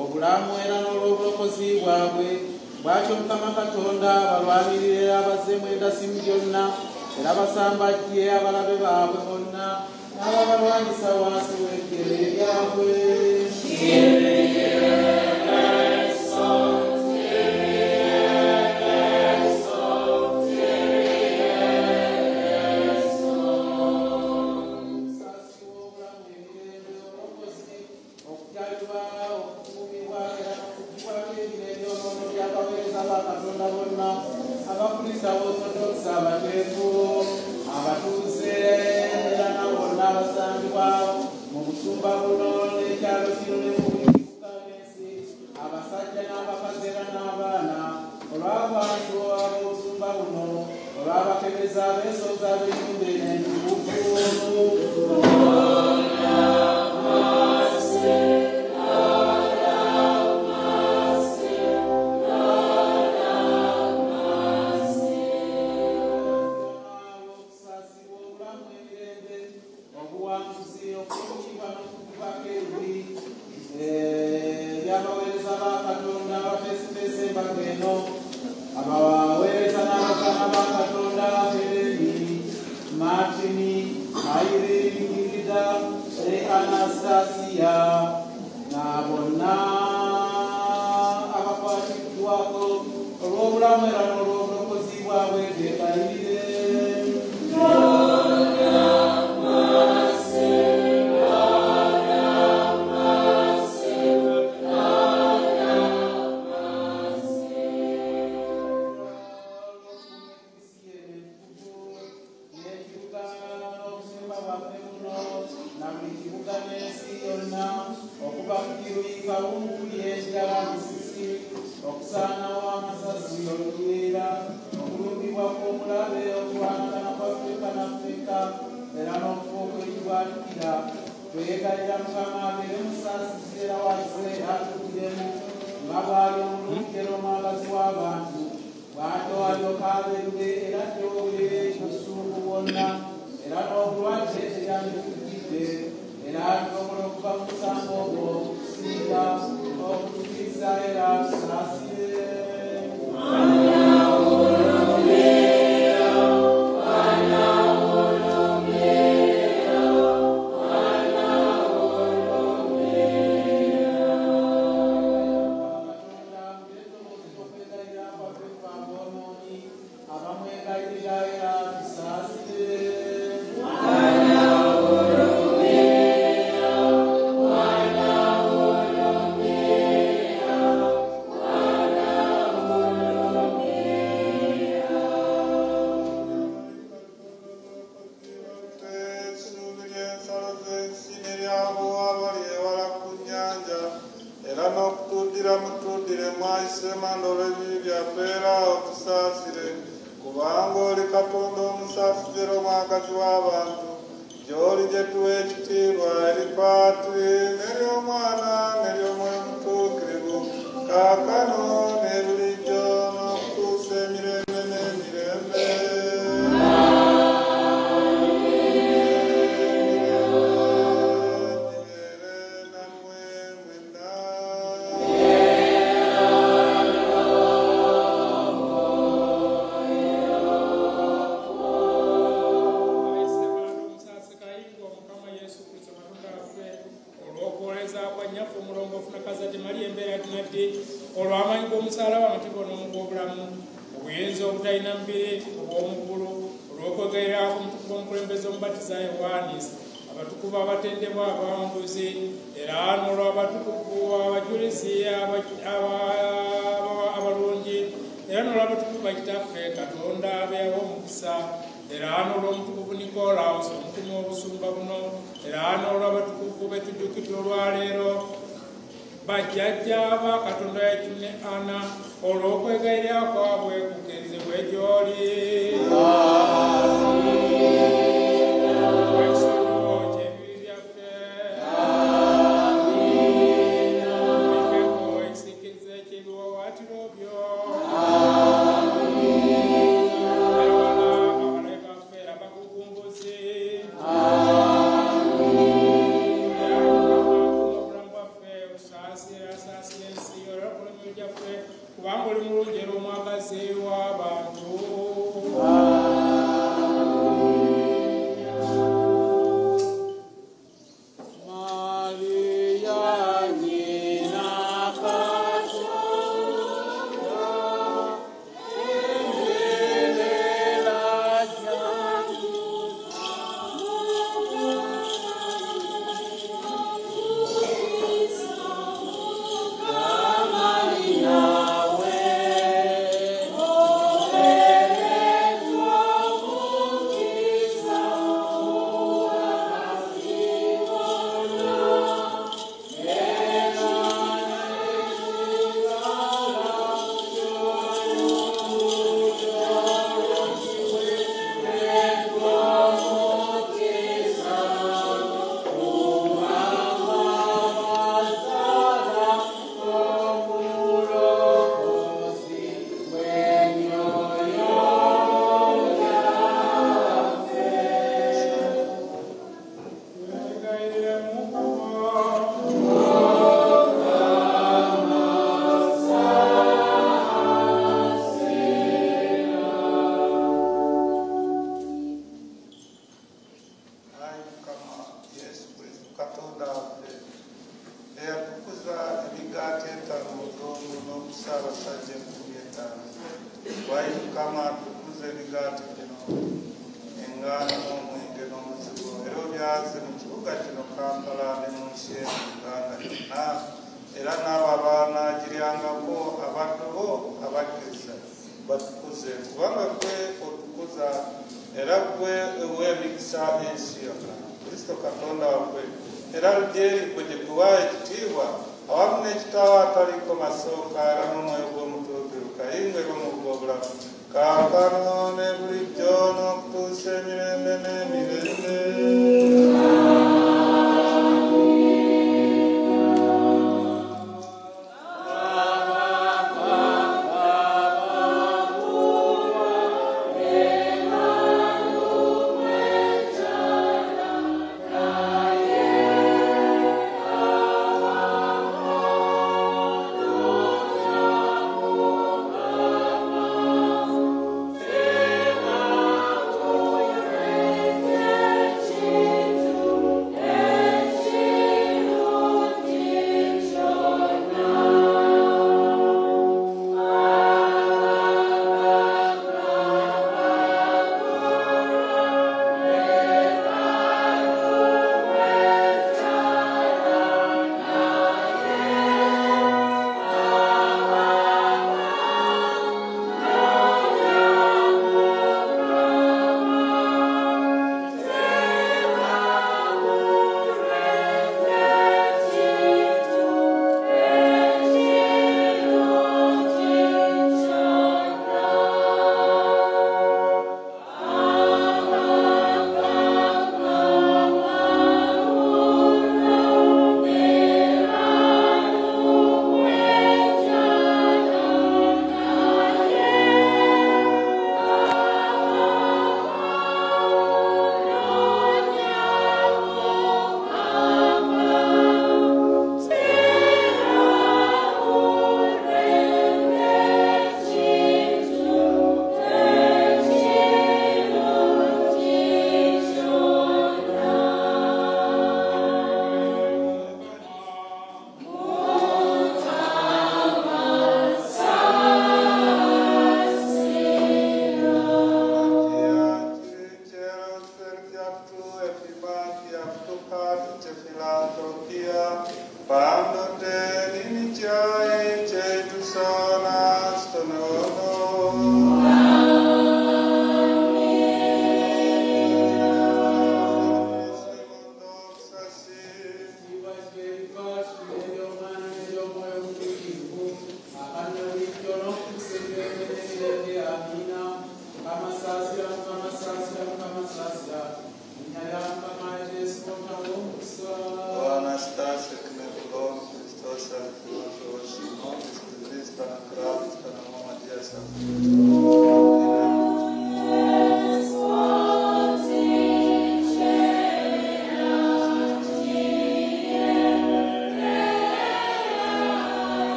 obulamu era n'olw'obulokozi bwabwe. Bw'atyo Mukama Katonda balwanirire abazzeemu endasimu gyonna era basambajje abalabe baabwe bonna n'ababalwanyisa wansi w'eggere lyabwe. Abakulisa b'Orthodox abateefu abatuuze era nabo bonna abasangibwa mu busumba buno n'ekyalo kino ne mu bibuga n'ensi, abasajja n'abakazi era n'abaana, olw'abantu ab'obusumba buno, olw'abakebeza abeesoza ab'ennyumba n'entuufu. Sasira byaze mu kibuga kino Kampala ne munsi y'Uganda yonna era n'abo abaanagiryangako abantu bo abakkiriza batukuze kubanga gwe otukuza era gwe ow'emikisa ensi yonna Kristo Katonda waffe era lyeri gwe gye tuwa ekitiibwa awamu n'ekitaawo ataliko masooka era n'omwoyo gw'omutuukirivu kayingirwe mu bw'obulamu kaakano ne bulijjo n'okutuusa emirembe n'emirembe.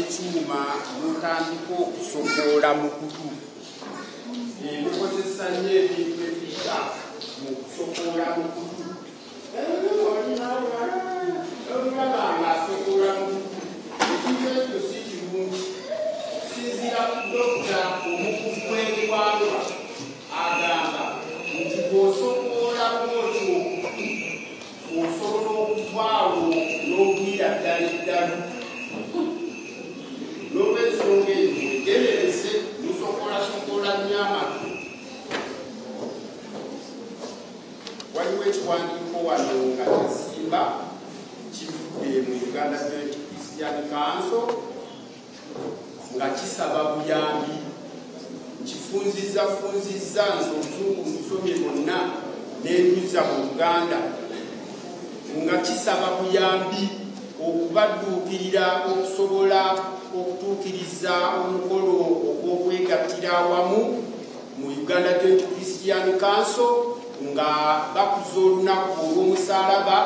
ekyuma mutandika okusokola mu kutu mukozesa nnyo ebintu ebiyita mu kusokola mu kutu olulaba ng'asokola mu kutu ekintu ekyo si kirungi okusinziira ku dokita omukugu w'eggwanga agamba nti bw'osokola bw'otyo okutu osobola okuvaawo n'obwira ddala eddalu wano nga Kasimba kivudde mu Uganda Christian Council nga kisaba buyambi kifunziza nze omuzungu musomye bonna n'enduza mu Uganda nga kisaba buyambi okubadduukirira okusobola okutuukiriza omukolo ogw'okwegattira awamu mu Uganda Christian Council nga bakuza olunaku olw'omusaalaba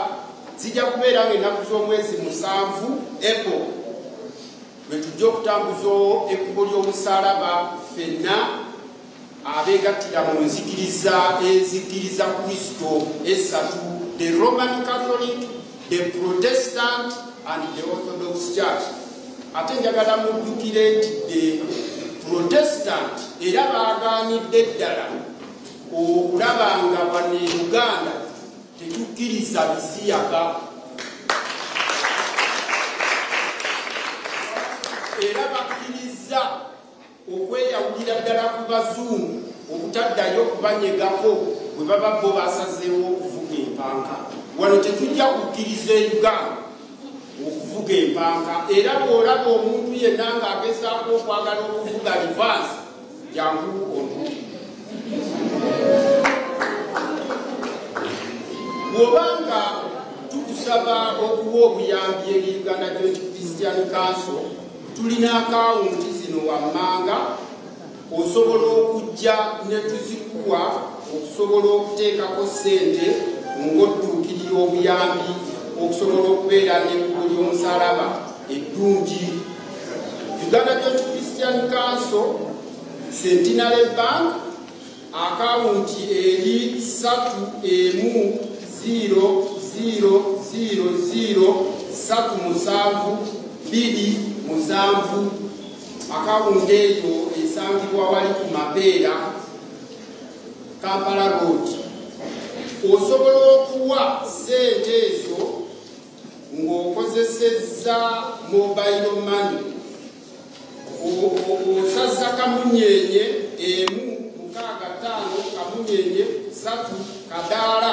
zijja kubeera nga ennaku z'omwezi 7 April lwe tujja okutambuza ekkubo ly'omusaalaba ffenna abeegattira mu nzikiriza ezikiriza Kristo esatu, the Roman Catholic, the Protestant and the Orthodox Church. Ate njagala mujjukire nti the Protestant era baagaanidde ddala okulaba nga wano e Uganda tetukkiriza bisiyaga era bakkiriza okweyawulira ddala ku bazungu obutaddayo kubanyegako bwe baba bo basazeewo okuvuga empanka. Wano tetujja kukkiriza e Uganda okuvuga empanka era bw'olaba omuntu yenna ng'agezaako okwagala okuvuga livansi jangu ontu bw'obanga tukusaba okuwa obuyambi eri Uganda Christian Council tulina akawunti zino wammanga osobola okujja ne tuzikuwa okusobola okuteekako ssente ng'odduukirira obuyambi okusobola okubeera n'ekkubo ly'omusaalaba eddungi. Uganda Christian Council Centenary Bank akawunti eri 31000372 akawunti eyo esangibwa wali ku Mapeera Kampala Road. Osobola okuwa ssente ezo ng'okozesezza mobile money osaza kamunyenye 165 kadaala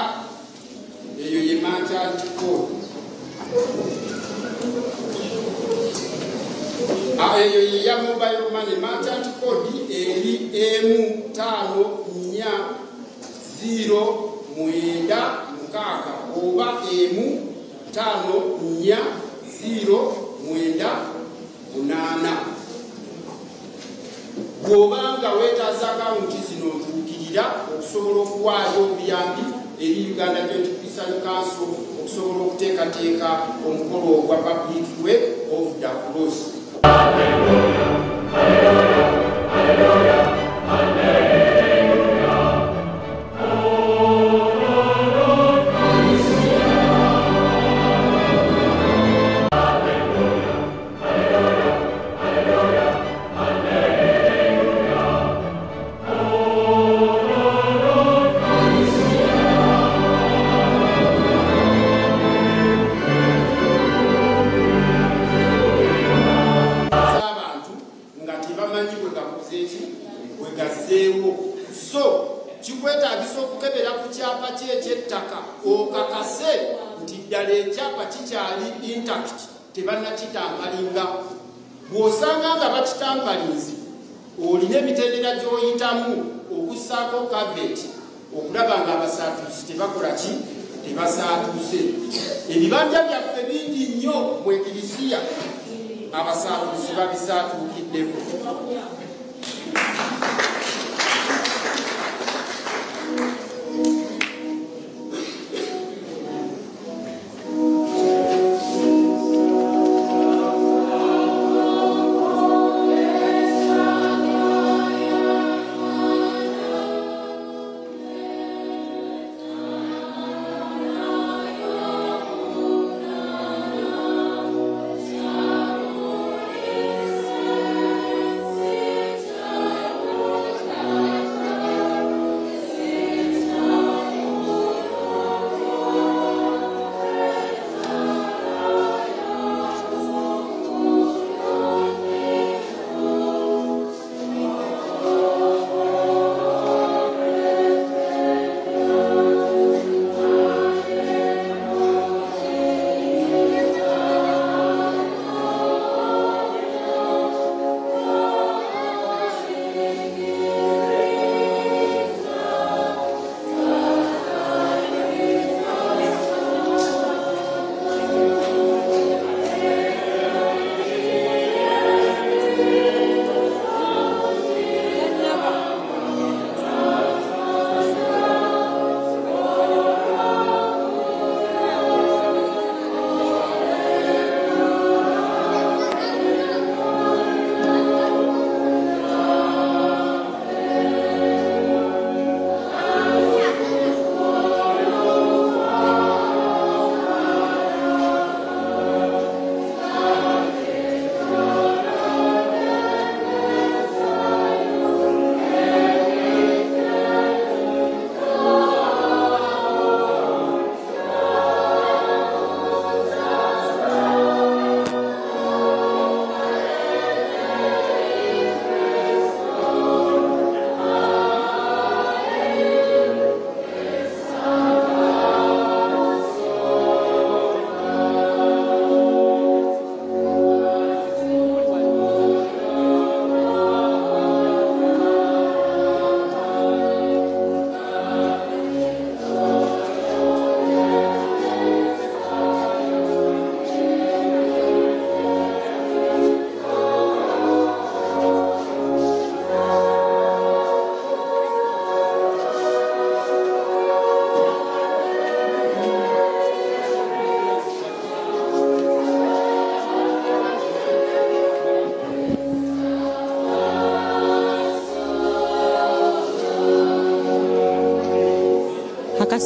eyo ye merchant code. Eyo ye ya mobile money merchant code eri 154096 oba 154098. Bw'obanga weetaaza akawunti zino ntuukirira okusobola okuwaayo obuyambi eri Uganda Christian Council okusobola okuteekateeka omukolo ogwa Public Way of the Cross. Kikwetaagisa okukebera ku kyapa ky'eky'ettaka okakase nti ddala ekyapa kikyali intact tebannakitambalinga. Bw'osanga nga bakitampalinze olina emitendera gy'oyitamu okussaako kaveti okulaba nga abasaatuusi tebakola ki tebasaatuuse. Ebibanja byaffe bingi nnyo mu ekirisiya abasaatuusi babisaatuukiddeko. See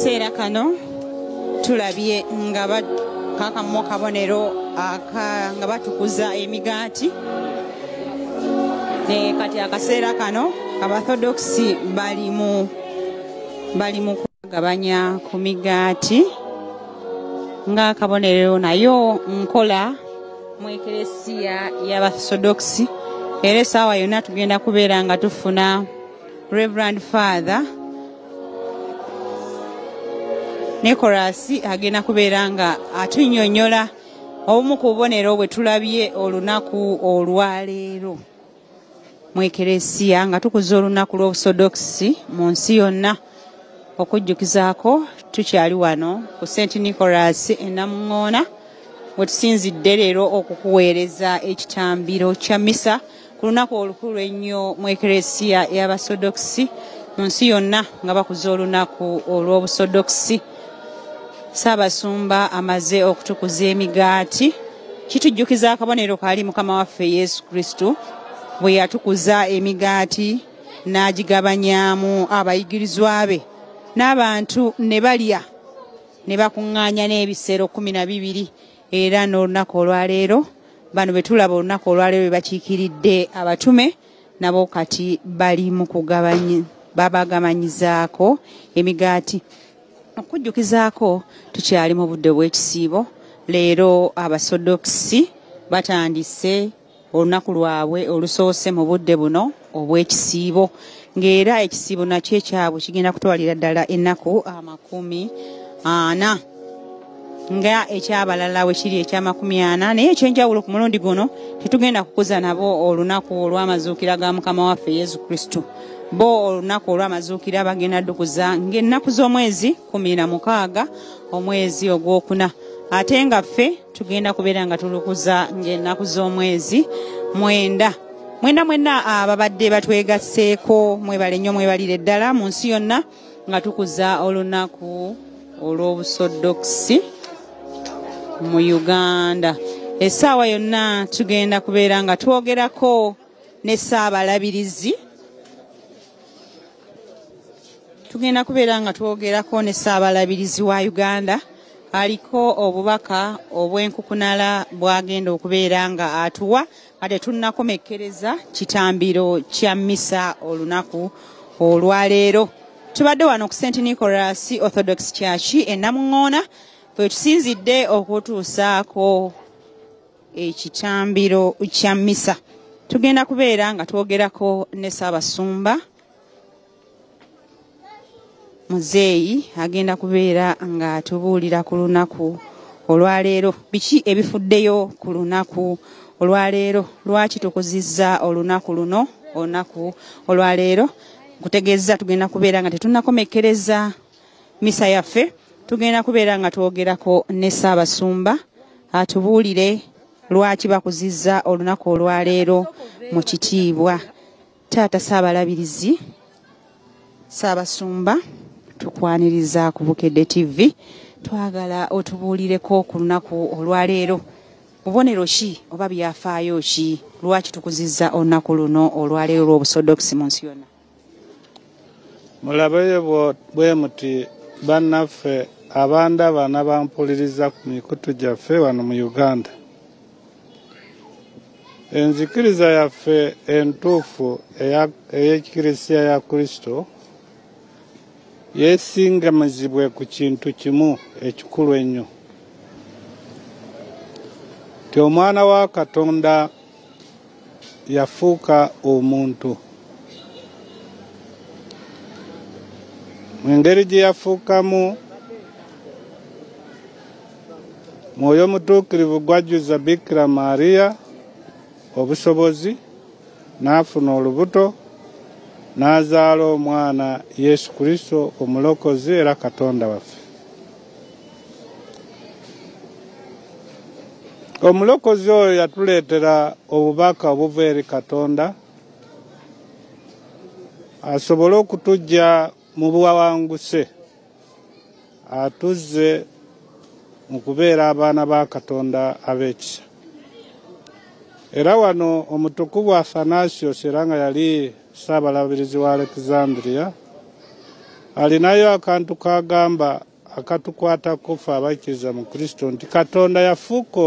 akaseera kano tulabye nga kakamu kabonero nga batukuza emigaati ne kati akaseera kano abaorthodox bali mu kugabanya ku migaati nga kabonero nayo nkola mu eklesiya y'abaorthodox. Era essaawa yonna tugenda kubeera nga tufuna Reverend Father Nicholas agenda kubeera nga atunnyonnyola obumu ku bubonero bwe tulabye olunaku olwaleero mu eklesiya nga tukuza olunaku lw'obusodokisi mu nsi yonna. Okujjukizaako tukyali wano ku St. Nicholas e Namungoona we tusinzidde leero okukuweereza ekitambiro kya misa ku lunaku olukulu ennyo mu eklesiya y'abasodokisi mu nsi yonna nga bakuza olunaku olw'obusodokisi. Ssaabasumba amaze okutukuza emigaati, kitujjukiza akabonero kaali Mukama waffe Yesu Kristo bwe yatukuza emigaati n'agigabanyaamu abayigirizwa be n'abantu ne balya ne bakuŋŋaanya n'ebisero 12. Era n'olunaku olwaleero bano be tulaba olunaku olwaleero be bakiikiridde abatume nabo kati bali mu babagamanyizaako emigaati. Okujjukizaako tukyali mu budde bw'ekisiibo. Leero abasodokisi batandise olunaku lwabwe olusoose mu budde buno obw'ekisiibo, ng'era ekisiibo nakyo ekyabwe kigenda kutwalira ddala ennaku 40 nga ekyabalala we kiri ekya40. Naye ekyenjawulo ku mulundi guno tetugenda kukuza nabo olunaku olw'amazuukira ga Mukama waffe Yesu Kristo. Bo olunaku olw'amazuukira bagenda dukuza ng'ennaku z'omwezi 16 omwezi ogwokuna. Ate nga ffe tugenda kubeera nga tulukuza ng'ennaku z'omwezi 9. Mwenna ababadde batwegasseeko mwebale nnyo, mwebalire ddala mu nsi yonna nga tukuza olunaku olw'obusodokisi mu Uganda. Essaawa yonna tugenda kubeera nga twogerako ne Ssaabalabirizi. Tugenda kubeera nga twogerako ne Ssaabalabirizi wa Uganda aliko obubaka obw'enkukunala bwagenda okubeera nga atuwa ate tunnakomekkereza kitambiro kya misa olunaku olwaleero. Tubadde wano ku St. Nicholas Orthodox Church e Namungoona bwe tusinzidde okutuusaako ekitambiro kya misa. Tugenda kubeera nga twogerako ne Ssaabasumba Muzeeyi agenda kubeera nga atubuulira ku lunaku olwaleero. Biki ebifuddeyo ku lunaku olwaleero? Lwaki tukuzizza olunaku luno olunaku olwaleero? Kutegeeza tugenda kubeera nga tetunnakomekkereza misa yaffe. Tugenda kubeera nga twogerako ne Ssaabasumba atubuulire lwaki bakuzizza olunaku olwaleero mu kitiibwa. Taata Ssaabalabirizi, Ssaabasumba, tukwaniriza ku Bukedde TV, twagala otubuulireko ku lunaku olwaleero. Bubonero ki oba byafaayo ki lwaki tukuzizza olunaku luno olwaleero lw'obusodokisi mu nsi yonna? Mulabe bwe muti bannaffe abandaba n'abampuliriza ku mikutu gyaffe wano mu Uganda. Enzikiriza yaffe entuufu ey'ekirisiya ya Kristo yeesingamizibwe ku kintu kimu ekikulu ennyo, ti omwana wa Katonda yafuuka omuntu. Mu ngeri gye yafuukamu, Mwoyo Mutuukirivu gwajjuza Bikira Mariya obusobozi, n'afuna olubuto, n'azaala omwana Yesu Kristo omulokozi era Katonda waffe. Omulokozi oyo yatuleetera obubaka obuva eri Katonda asobole okutuggya mu buwanguse, atuzze mu kubeera abaana ba Katonda ab'ekisa. Era wano omutukuvu Athanasius era nga yali Ssaabalabirizi wa Alexandria alinayo akantu kagamba akatukwatako ffe abakkiriza mu Kristo nti Katonda yafuuka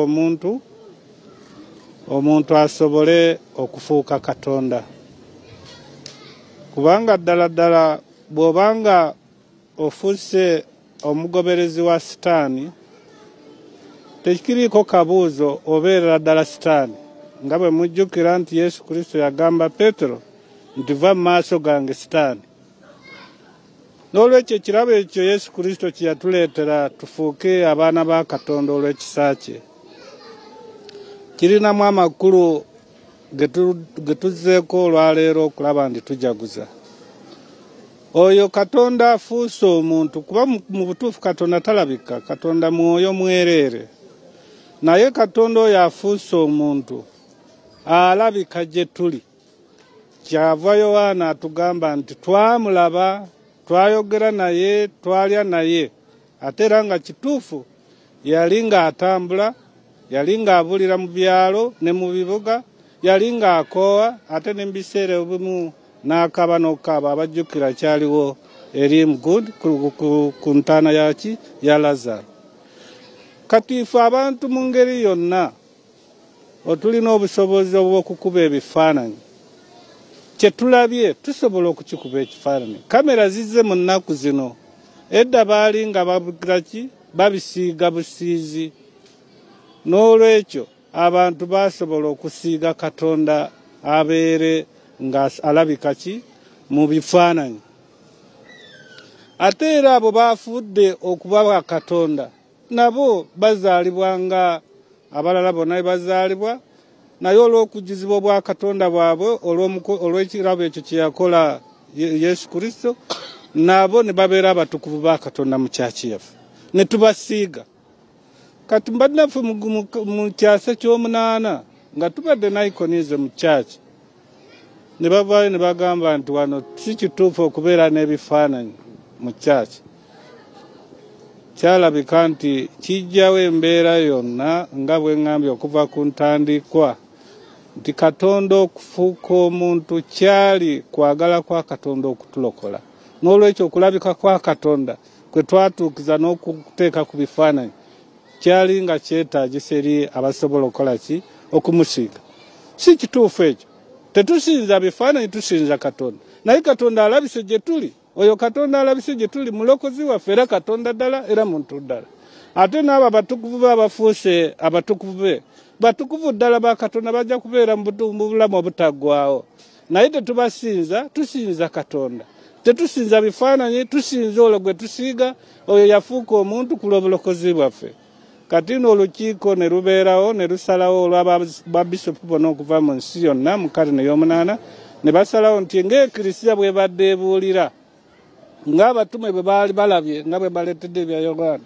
omuntu asobole okufuuka Katonda. Kubanga ddala bw'obanga ofuuse omugoberezi wa Sitaani, tekiriiko kabuuzo obeerera ddala Sitaani, nga bwe mujjukira nti Yesu Kristo yagamba Peetero nti va mu maaso gange Sitaani. N'olwekyo ekirabo ekyo Yesu Kristo kye yatuleetera tufuuke abaana ba Katonda olw'ekisa kye, kirinamu amakulu ge tuzzeeko olwaleero okulaba nti tujaguza. Oyo Katonda afuuse omuntu, kuba mu butuufu Katonda talabika, Katonda mwoyo mwereere. Naye Katonda oyo afuuse omuntu alabika gye tuli. Kyava Yowaana atugamba nti twamulaba, twayogera naye, twalya naye, ate era nga kituufu yali ng'atambula, yali ng'abulira mu byalo ne mu bibuga, yali ng'akoowa, ate ne mu biseera ebimu n'akaaba n'okukaaba. Abajjukira kyaliwo eri Good ku ntaana ya Lazaro. Kati ife abantu mu ngeri yonna otulina obusobozi obw'okukuba ebifaananyi. Kye tulabye tusobola okukikuba ekifaananyi. Kamera zizze mu nnaku zino, edda baali nga babisiiga busiizi. N'olwekyo abantu basobola okusiiga Katonda abeere nga alabika mu bifaananyi. Ate era abo baafudde okuba Katonda nabo bazaalibwa nga abalala bonna bazaalibwa, naye olw'okujjuzibwa obwa Katonda bwabwe olw'ekirabo ekyo kye yakola Yesu Kristo, nabo ne babeera abatukuvu ba Katonda mu kyaki yaffe, ne tubasiiga. Kati mbadde naffe mu kyasa ky'omunaana nga tubadde naikonize mu kyaki, ne bavaayo ne bagamba nti wano si kituufu okubeera n'ebifaananyi mu kyaki. Kyalabika nti kijjawo embeera yonna nga bwe ŋŋambye okuva ku ntandikwa nti Katonda okufuuka omuntu kyali kwagala kwa Katonda okutulokola. N'olwekyo okulabika kwa Katonda kwe twatuukiza n'okuteeka ku bifaananyi kyali nga kyetaagisa eri abasobola okukola okumusiiga. Si kituufu ekyo. Tetusinza bifaananyi, tusinza Katonda. Naye Katonda alabise gye tuli. Oyo Katonda alabise gye tuli mulokozi waffe, era Katonda ddala era muntu ddala. Ate n'abo abatukuvu be abafuuse abatukuvu be, batukuvu ddala ba Katonda bajja kubeera mu bulamu obutaggwaawo. Naye tetubasinza, tusinza Katonda. Tetusinza bifaananyi, tusinza olwo gwe tusiiga, oyo yafuuka omuntu ku lw'obulokozi bwaffe. Kati n'olukiiko ne lubeerawo ne lusalawo olw'ababisopu bonna okuva mu nsi yonna mu karine ey'omunaana, ne basalawo nti ng'Eklisiya bwe badde ebuulira, ng'abatume bwe baali balabye nga bwe baleetedde ebya Yowaana,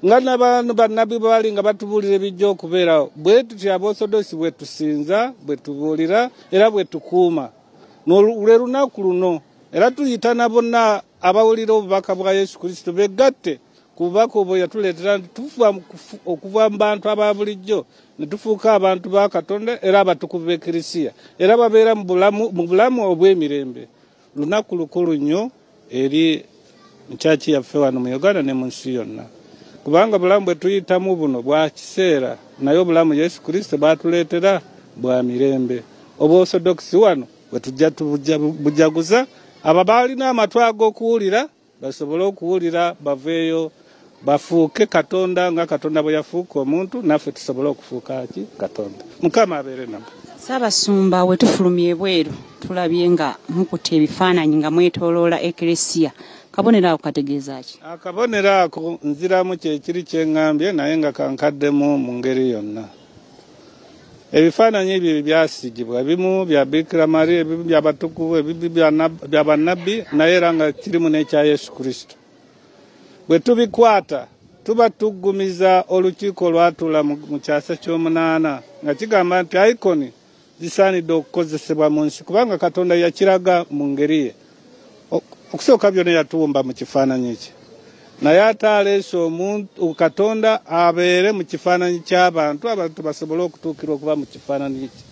nga n'abantu bannabbi bwe baali nga batubuulira ebijja okubeerawo, bwe tutyo Abaosodokisi bwe tusinza, bwe tubuulira era bwe tukuuma. Lwe lunaku luno era tuyita na bonna abawulira obubaka bwa Yesu Kristo begatte ku bubaka obwo yatuleetera nti tufa okuva mu bantu aba bulijjo ne tufuuka abantu ba Katonda era abatukuvu b'Eklisiya, era babeera mu bulamu obw'emirembe. Lunaku lukulu nnyo eri nkyaki yaffe wano mu Uganda ne mu nsi yonna, kubanga bulamu bwe tuyitamu buno bwa kiseera, naye obulamu Yesu Kristo batuleetera bwa mirembe. Obuosodokisi wano bwe tujja bujaguza abo baalina amatwi ag'okuwulira basobole okuwulira, baveeyo bafuuke Katonda nga Katonda bwe yafuuka omuntu, naffe tusobole okufuuka Katonda. Mukama abeere namwe. Ssaabasumba, we tufulumye ebweru tulabye nga mukutte ebifaananyi nga mwetooloola Eklesiya. Kabonero ako kategeeza ki? Akabonero ako nziramu kyekiri kye ŋŋambye naye nga kankaddemu mu ngeri yonna. Ebifaananyi ebyo byasiigibwa, ebimu bya Bikira Maria, ebimu bya batukuvu, ebimu bya bannabbi, naye era nga kirimu n'ekya Yesu Kristo. Bwe tubikwata tuba tuggumiza olukiiko lwatuula mu kyasa ky'omunaana nga kigamba nti iconi zisaanidde okukozesebwa mu nsi, kubanga Katonda yakiraga mu ngeri ye. Okusooka byonna yatuwumba mu kifaananyi kye, naye ate aleese omuntu Katonda abeere mu kifaananyi ky'abantu, abantu basobole okutuukira okuba mu kifaananyi kye.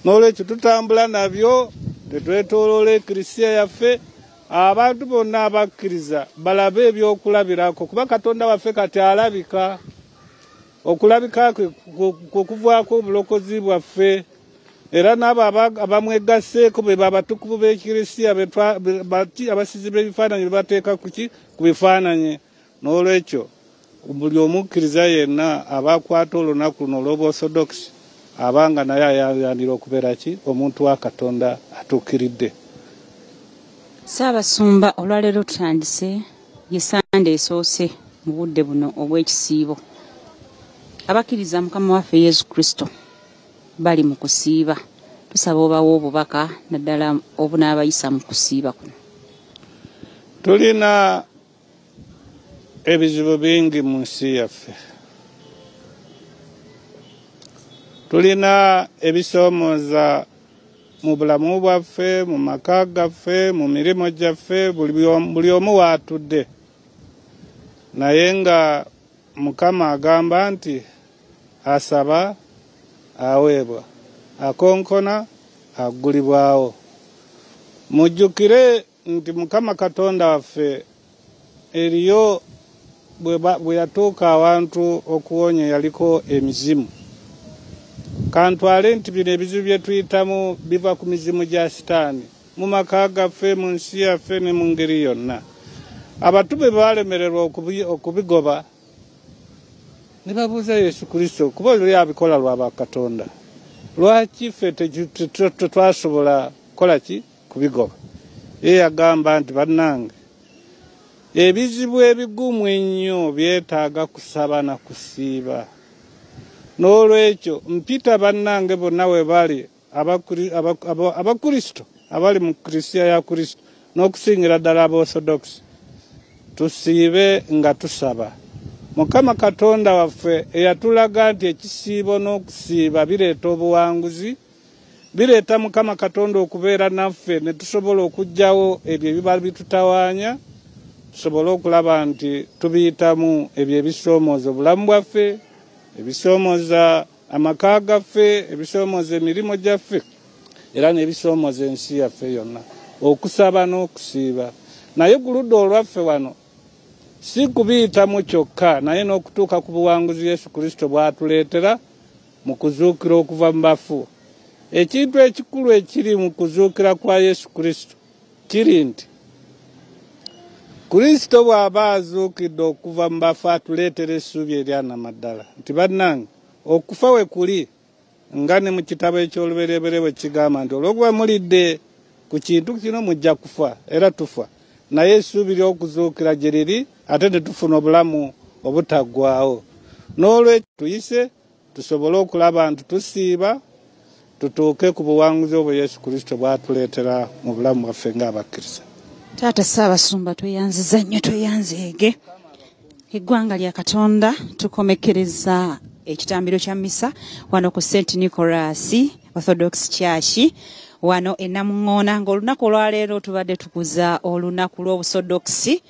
N'olwekyo tutambula nabyo, tetwetooloola Eklisiya yaffe, abantu bonna abakkiriza balabe ebyokulabirako kuba Katonda waffe kati alabika. Okulabika kwe kuvaako obulokozi bwaffe. Era n'abo abamwegasseeko be babatukuvu b'ekirisiya abasizi b'ebifaananyi bye bateeka ku bifaananyi. N'olwekyo buli omukkiriza yenna abakwata olunaku luno olw'obasodokisi abanga naye ayayanira okubeera omuntu wa Katonda atuukiridde. Ssaabasumba, olwaleero tutandise ye Sande esoose mu budde buno obw'ekisiibo. Abakkiriza Mukama waffe Yesu Kristo bali mu kusiiba. Tusaba obawo obubaka naddala obunaabayisa mu kusiiba kuno. Tulina ebizibu bingi mu nsi yaffe. Tulina ebisoomooza mu bulamu bwaffe, mu maka gaffe, mu mirimu gyaffe, buli omu waatudde. Naye nga Mukama agamba nti asaba aweebwa, akonkona aggulibwawo. Mujjukire nti Mukama Katonda waffe eriyo bwe yatuuka awantu okuwonya yaliko emizimu. Kantwale nti bino ebizibu bye tuyitamu biva ku mizimu gya Sitaani mu maka gaffe, mu nsi yaffe ne mu ngeri yonna. Abatume baalemererwa okubigoba ne babuuza Yesu Kristo kuba oli abikola lwa bakatonda. Lwaki ffe tetwasobola kukola kubigoba? Ye yagamba nti bannange, ebizibu ebigumu ennyo byetaaga kusaba na kusiiba. N'olwekyo mpita bannange bonna we bali abakristo abali mu Krisiya ya Kristo n'okusingira ddala ab'Orthodox, tusiibe nga tusaba. Mukama Katonda waffe eyatulaga nti ekisiibo n'okusiiba bireeta obuwanguzi, bireeta Mukama Katonda okubeera naffe ne tusobola okuggyawo ebyo ebiba bitutawaanya, tusobole okulaba nti tubiyitamu ebyo ebisoomooza obulamu bwaffe, ebisoomooza amaka gaffe, ebisoomooza emirimu gyaffe, era n'ebisoomooza ensi yaffe yonna. Okusaba n'okusiiba. Naye ku ludda olwaffe wano si kubiyitamu kyokka, naye n'okutuuka ku buwanguzi Yesu Kristo bw'atuleetera mu kuzuukira okuva mu bafu. Ekintu ekikulu ekiri mu kuzuukira kwa Yesu Kristo kiri nti Kristo bw'aba azuukidde okuva mu bafu atuleetera essuubi ery'anamaddala. Nti bannange, okufa we kuli nga ne mu kitabo eky'olubereberye bwe kigamba nti olw'okuba mulidde ku kintu kino mujja kufa, era tufa. Naye essuubi ly'okuzuukira gye liri ate ne tufuna obulamu obutaggwaawo. N'olwekyo tuyise tusobole okulaba nti tusiiba, tutuuke ku buwanguzi obwo Yesu Kristo bw'atuleetera mu bulamu bwaffe ng'abakkiriza. Taata Ssaabasumba, tweyanziza nnyo, tweyanzeege. Eggwanga lya Katonda tukomekereza ekitambiro kya misa wano ku St. Nicholas Orthodox Church wano e Namungoona, ng'olunaku olwaleero tubadde tukuza olunaku lw'obusodokisi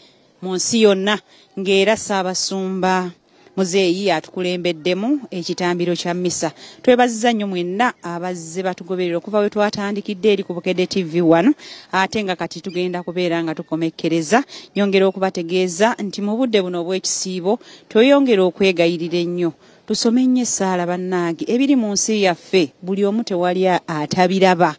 mu nsi yonna, ng'era Ssaabasumba muzeeyi atukulembeddemu ekitambiro kya misa. Twebaziza nnyo mwenna abazze batugoberera okuva we twatandikidde eri ku Bukedde TV 1, ate nga kati tugenda kubeera nga tukomekkereza. Nyongera okubategeeza nti mu budde buno obw'ekisiibo tweyongera okwegayirira ennyo. Tusome nnyo essaala bannange, ebiri mu nsi yaffe buli omu tewali atabiraba.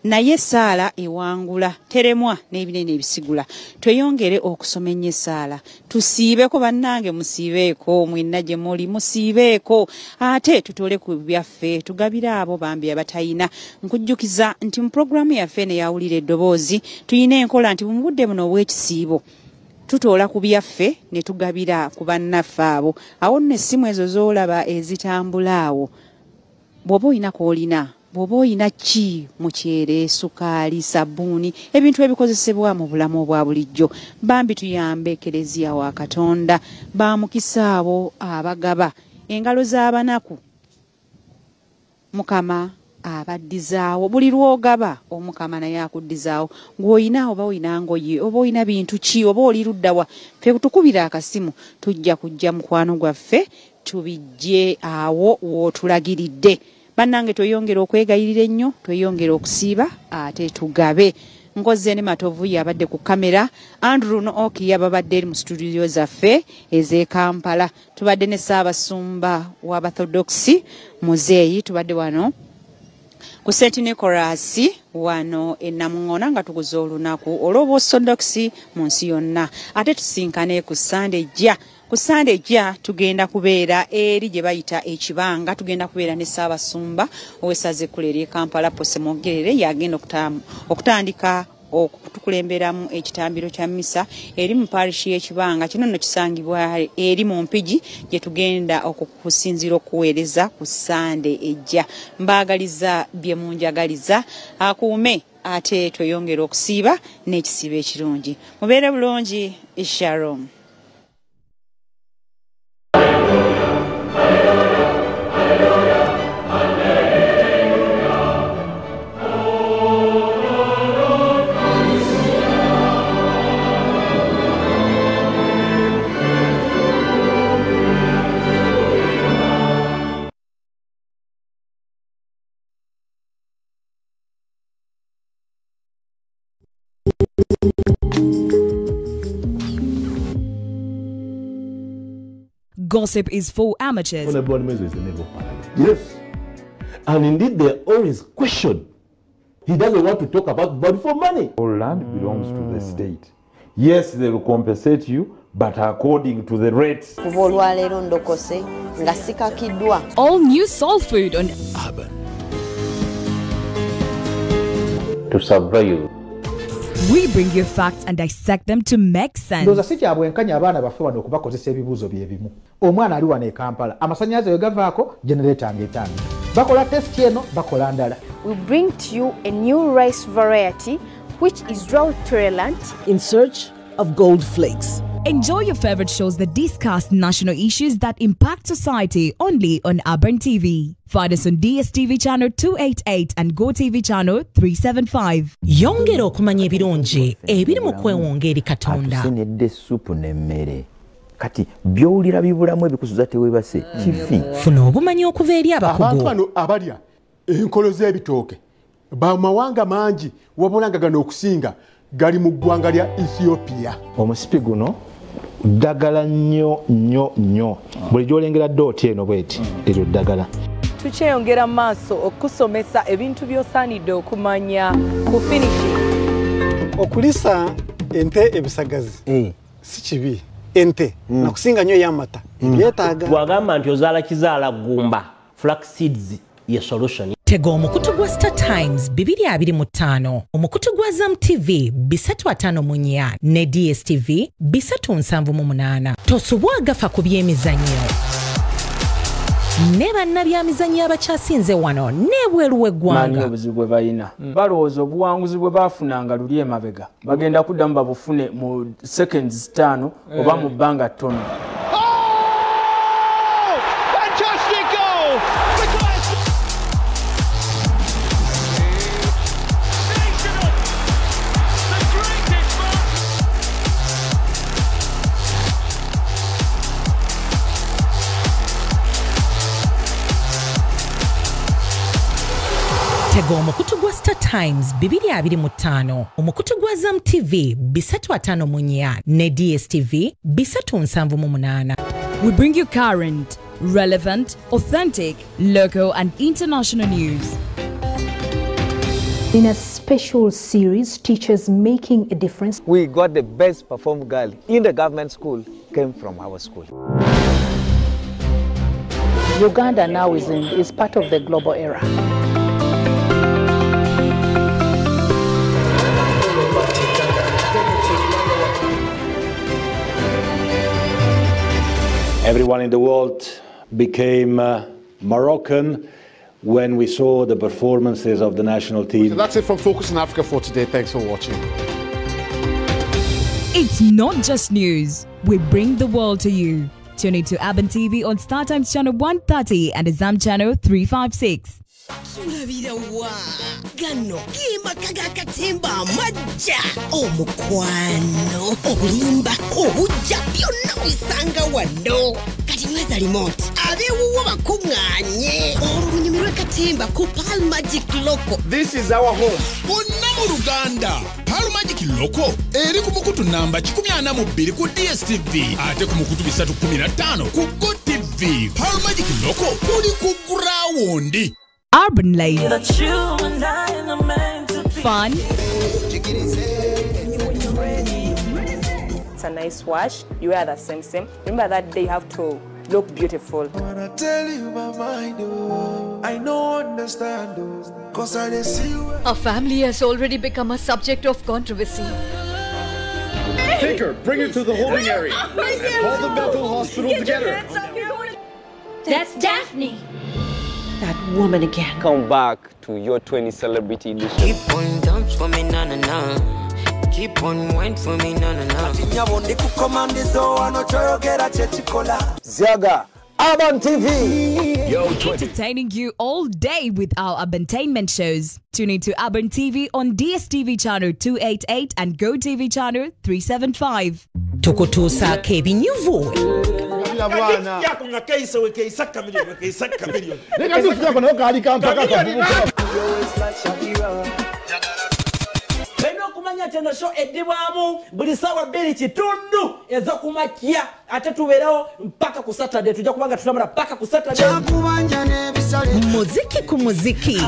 Naye essaala ewangula, teremwa n'ebinene ebisigula. Tweyongere okusoma ennyo essaala. Tusiibeeko bannange, musiibeeko, mwenna gye muli musiibeeko. Ate tutole ku byaffe, tugabire abo bambi abatayina. Nkujjukiza nti mu pulogulaamu yaffe ne yawulira eddoboozi, tuyina enkola nti mu budde buno obw'ekisiibo tutoola ku byaffe ne tugabira ku bannaffe abo. Awo nno essimu ezo z'olaba ezitambula awo, bw'oba oyina k'olina, bw'oba oyina ki, mukyere, sukaali, sabbuuni, ebintu ebikozesebwa mu bulamu obwa bulijjo, bambi tuyambe Ekereziya wa Katonda, baamukisa abo abagaba engalo z'abanaku. Mukama abaddizaawo, buli lw'ogaba Omukama naye akuddizaawo. Gw'oyina oba oyina ngoye, oba oyina bintu ki, oba oli luddawa, ffe tukubira akasimu, tujja kujja mukwano gwaffe tubijje awo w'otulagiridde. Bannange, tweyongera okwegayirira ennyo, tweyongera okusiiba ate tugabe. Nkoze ne Matovu yabadde ku kamera, Andrew Nooki yabadde mu studio zaffe eze Kampala. Tubadde ne Ssaabasumba w'Abathodokisi muzeeyi, tubadde wano ku St. Nicholas wano e Namungoona nga tuguza olunaku olw'obasodokisi munsi yonna. Ate tusinkane ku Sunday jja. Ku Sunday jja tugenda kubeera eri gye bayita ekibanga, tugenda kubeera ne Ssaabasumba ow'essaza ekkulu ery'e Kampala Pose Mwogerere yagenda okutandika okutukulemberamu ekitambiro kya misa eri mu parish y'ekibanga. Kino nno kisangibwa eri mu Mpigi gye tugenda okusinzira okuweereza ku Sunday ejja. Mbaagaliza bye munjagaliza, akuume ate tweyongera okusiiba n'ekisiibo ekirungi. Mubeere bulungi. Shalom. Gossip is for amateurs. Yes. And indeed, they always question. He doesn't want to talk about body for money. All land belongs to the state. Yes, they will compensate you, but according to the rates. All new soul food on Urban. To survive. We bring you facts and dissect them to make sense. Ndoza si kyabwenkanya abaana baffe wano okubakozesa ebibuuzo bye bimu. Omwana ali wano e Kampala, amasannyalaze we gavaako, generator ng'etange. Bakola test eno, bakola ndala. We bring to you a new rice variety which is drought tolerant. In search of gold flakes. Enjoy your favorite shows that discuss national issues that impact society only on Urban TV. Find us on DSTV channel 288 and GoTV channel 375. Yongera okumanya ebirungi ebiri mu kwewonga eri Katonda. Atusenedde supu n'emmere. Kati byowulira bibulamu ebikusuza teweebase kifi. Funa obumanyi okuva eri abakugu. Abantu bano abalya enkolo z'ebitooke bamawanga mangi wabula nga gano okusinga gali mu ggwanga lya Ethiopia. Omusipi guno ddagala nnyo. Buli gy'olengera dooti eno bweti eryo ddagala. Tukyeyongera maaso okusomesa ebintu by'osaanidde okumanya ku finishing. Okulisa ente ebisagazi si kibi. Ente nakusinga nnyo y'amata ebyetaaga. Bwagamba nti ozaala kizaala ggumba, flax seeds ye solution. Tega omukutu gwa Star Times 225, omukutu gwa Zam TV 354 ne DSTV 378. Tosubwa agafa ku by'emizannyo. Ne bannabyamizannyo abakyasinze wano n'ebweru w'eggwanga. Manyi obuzibu bwe balina. Balowooza obuwanguzi bwe baafunanga luli emabega bagenda kuddamu babufune mu seconds 5 oba mu bbanga ttono. Tega omukutu gwa Star Times 225, omukutu gwa Zam TV 354 ne DSTV 378. We bring you current, relevant, authentic, local and international news. In a special series, Teachers Making a Difference. We got the best performed girl in the government school came from our school. Uganda now is part of the global era. Everyone in the world became Moroccan when we saw the performances of the national team. So that's it from Focus on Africa for today. Thanks for watching. It's not just news. We bring the world to you. Tune in to Urban TV on Star Times channel 130 and Zam channel 356. Sulabirawa gano kimakaga katemba majja omukwano obulimba obujja byonna wisanga wano kati mweza remote abewuwo bakunganye olunyumirwe katemba ku Pal Magic Loco. This is our home. Luganda. Palo Magic Loco eri ku mukutu namba 42 ku DSTV ate ku mukutu 315 ku GoTV. Palo Magic Loco tuli ku ground. Urban Life. Fun. It's a nice wash. You wear the same. Remember that day you have to look beautiful. Wanna tell you my mind, oh, I don't understand, oh, cause I didn't see you. Our family has already become a subject of controversy. Take her, bring her to the holding area, and call the Bethel Hospital together. That's Daphne. That woman again. Come back to your 20 celebrity edition. Keep on dance for me, na na na. Keep on wine for me, na na na. Ziaga, Urban TV. Entertaining you all day with our Urbantainment shows. Tune into Urban TV on DSTV channel 288 and GoTV channel 375. Tukutusa kebinyuvu. Okumanya teno show edibwamu buli sawa beli kitundu ezokumakya ate tubeerawo mpaka ku Saturday tujja kubanga tutambula paka ku Saturday. Muziki ku muziki.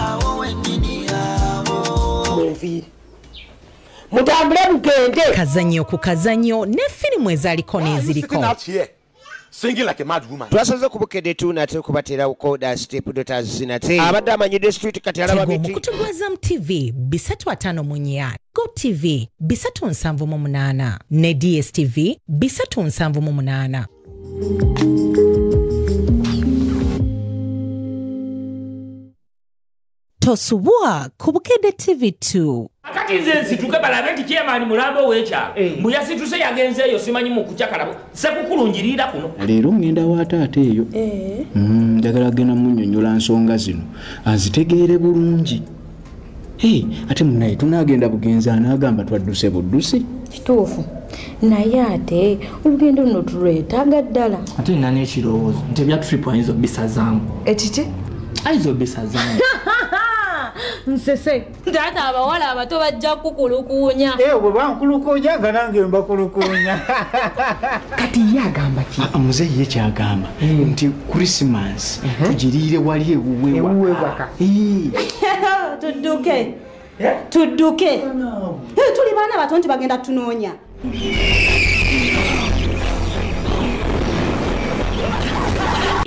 Mutambule mugende. Kazanyo ku kazanyo ne filimu ezaliko n'eziriko. Singing like a mad woman. Twasaze kubukede tu nate kubatera ukoda step dotas sinate. Abadde amanyide street kati alaba biti. Mukutugwaza TV 354 Go TV 378 ne DSTV 378. Tosubwa kubukede TV 2. Akati nze situke balabe nti chairman mulambo wecha. Mbuya situse yagenze eyo simanyi mu kuchakalabo. Sekukulungirira kuno. Leero ngenda wa taata eyo. Njagala gena munnyonnyola nsonga zino. Azitegeere bulungi. Ate munaye tunagenda bugenza anagamba twadduse buddusi. Kituufu. Naye ate olugendo luno tulwetaaga ddala. Ate nina n'ekirowoozo nti ebya trip ayinza obbisazaamu. Ekiki? Ayinza obbisazaamu. Nsese taata abawala abato bajja kukulukuunya. Bwe bankulukuunya nga nange mbakulukuunya. Kati ye agamba ki? Muzeeyi ye kyagamba nti Christmas tugiriire wali ewuwe waka. Tudduke. Tudduke. Tuli baana bato nti bagenda tunoonya.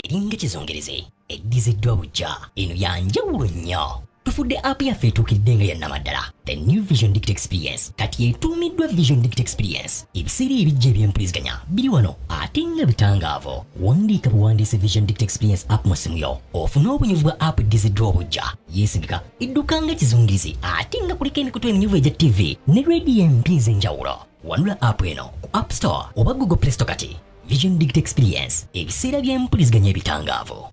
Eringa kizongereze eddiziddwa bujja eno yanjawulo nnyo. Tufudde app yaffe etuukidde nga yannamaddala. The new Vision Dict Experience kati etuumiddwa Vision Dict Experience. Ebiseera ebijja eby'empuliziganya biri wano ate nga bitangaavu. Wandiika buwandiise Vision Dict Experience app mu simu yo ofune obunyivu bwa app eddiziddwa obujja. Yeesigika edduka nga kizungirizi ate nga kuliko emikutu eminyivu egya TV ne radio empya ez'enjawulo. Wanula app eno ku App Store oba Google Play Store kati. Vision Dict Experience ebiseera by'empuliziganya ebitangaavu.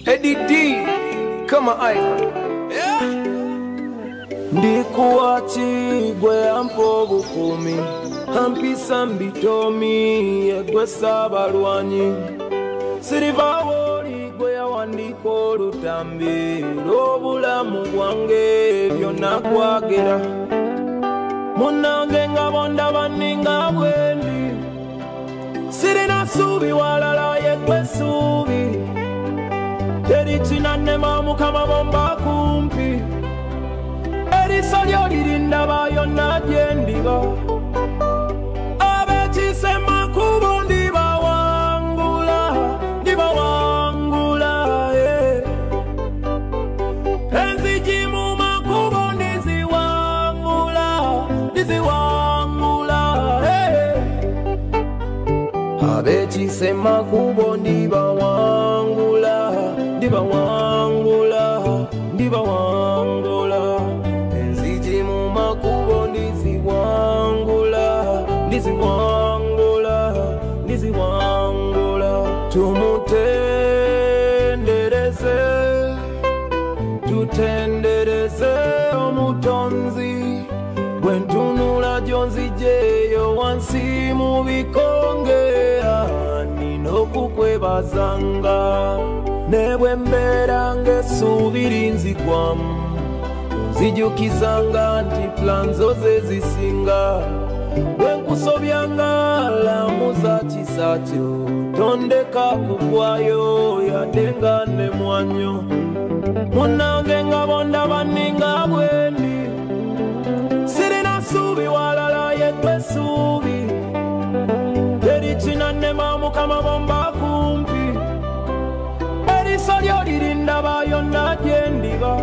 Eddie D, come on, ndikuwachi gwe ampo bukumi ampisa mbitomi egwe sabalwanyi sirivawoli gwe yawandika olutambi lw'obulamu bwange byonna kwagera munnange nga bonda banninga bwendi sirina suubi walala yegwe suubi erikinane mamukama bomba kumpi eriso lyo lirinda yonna gyendiba abekise makubo ndibawangula enzigi mu makubo ndiziwangula abekise makubo ndibawangula enzigi mu makubo ndiziwangula tutendereze omutonzi bwentunula najo nzijeyo wansi mu bikonge nina okukwebazanga ne bwe mbeera ng'essuubiri nzigwamu nzijukizanga nti plan zo ze zisinga bwe nkusobyanga lamuza kisa kyo tondeka kugwayo yadde nga ne mwanyo munnange nga bonda banninga bwendi sirina ssuubi walala yeggwe ssuubi teri kinannema mukama bomba kumpi eriso lyo lirindaba yonna gye ndiba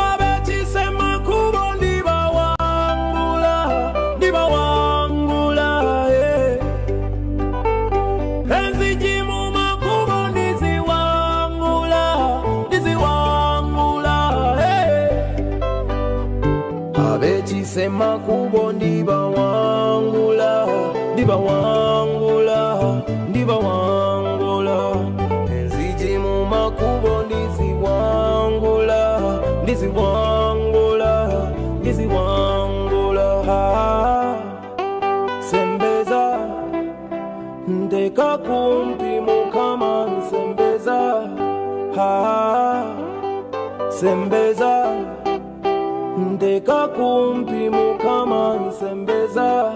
abekise makubo ndibawangula enzigi mu makubo ndiziwangula abekise makubo ndibawangula enzigi mu makubo ndiziwangula sembeza ndeka kumpi mukama sembeza sembeza ndeka kumpi mukama sembeza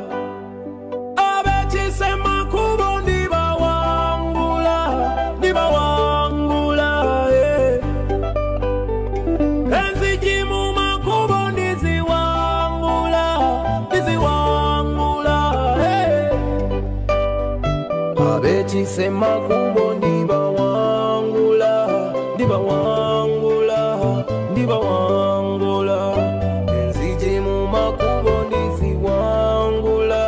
abekise makubo ndibawangula enzigi mu makubo ndiziwangula abekise makubo ndibawangula enzigi mu makubo ndiziwangula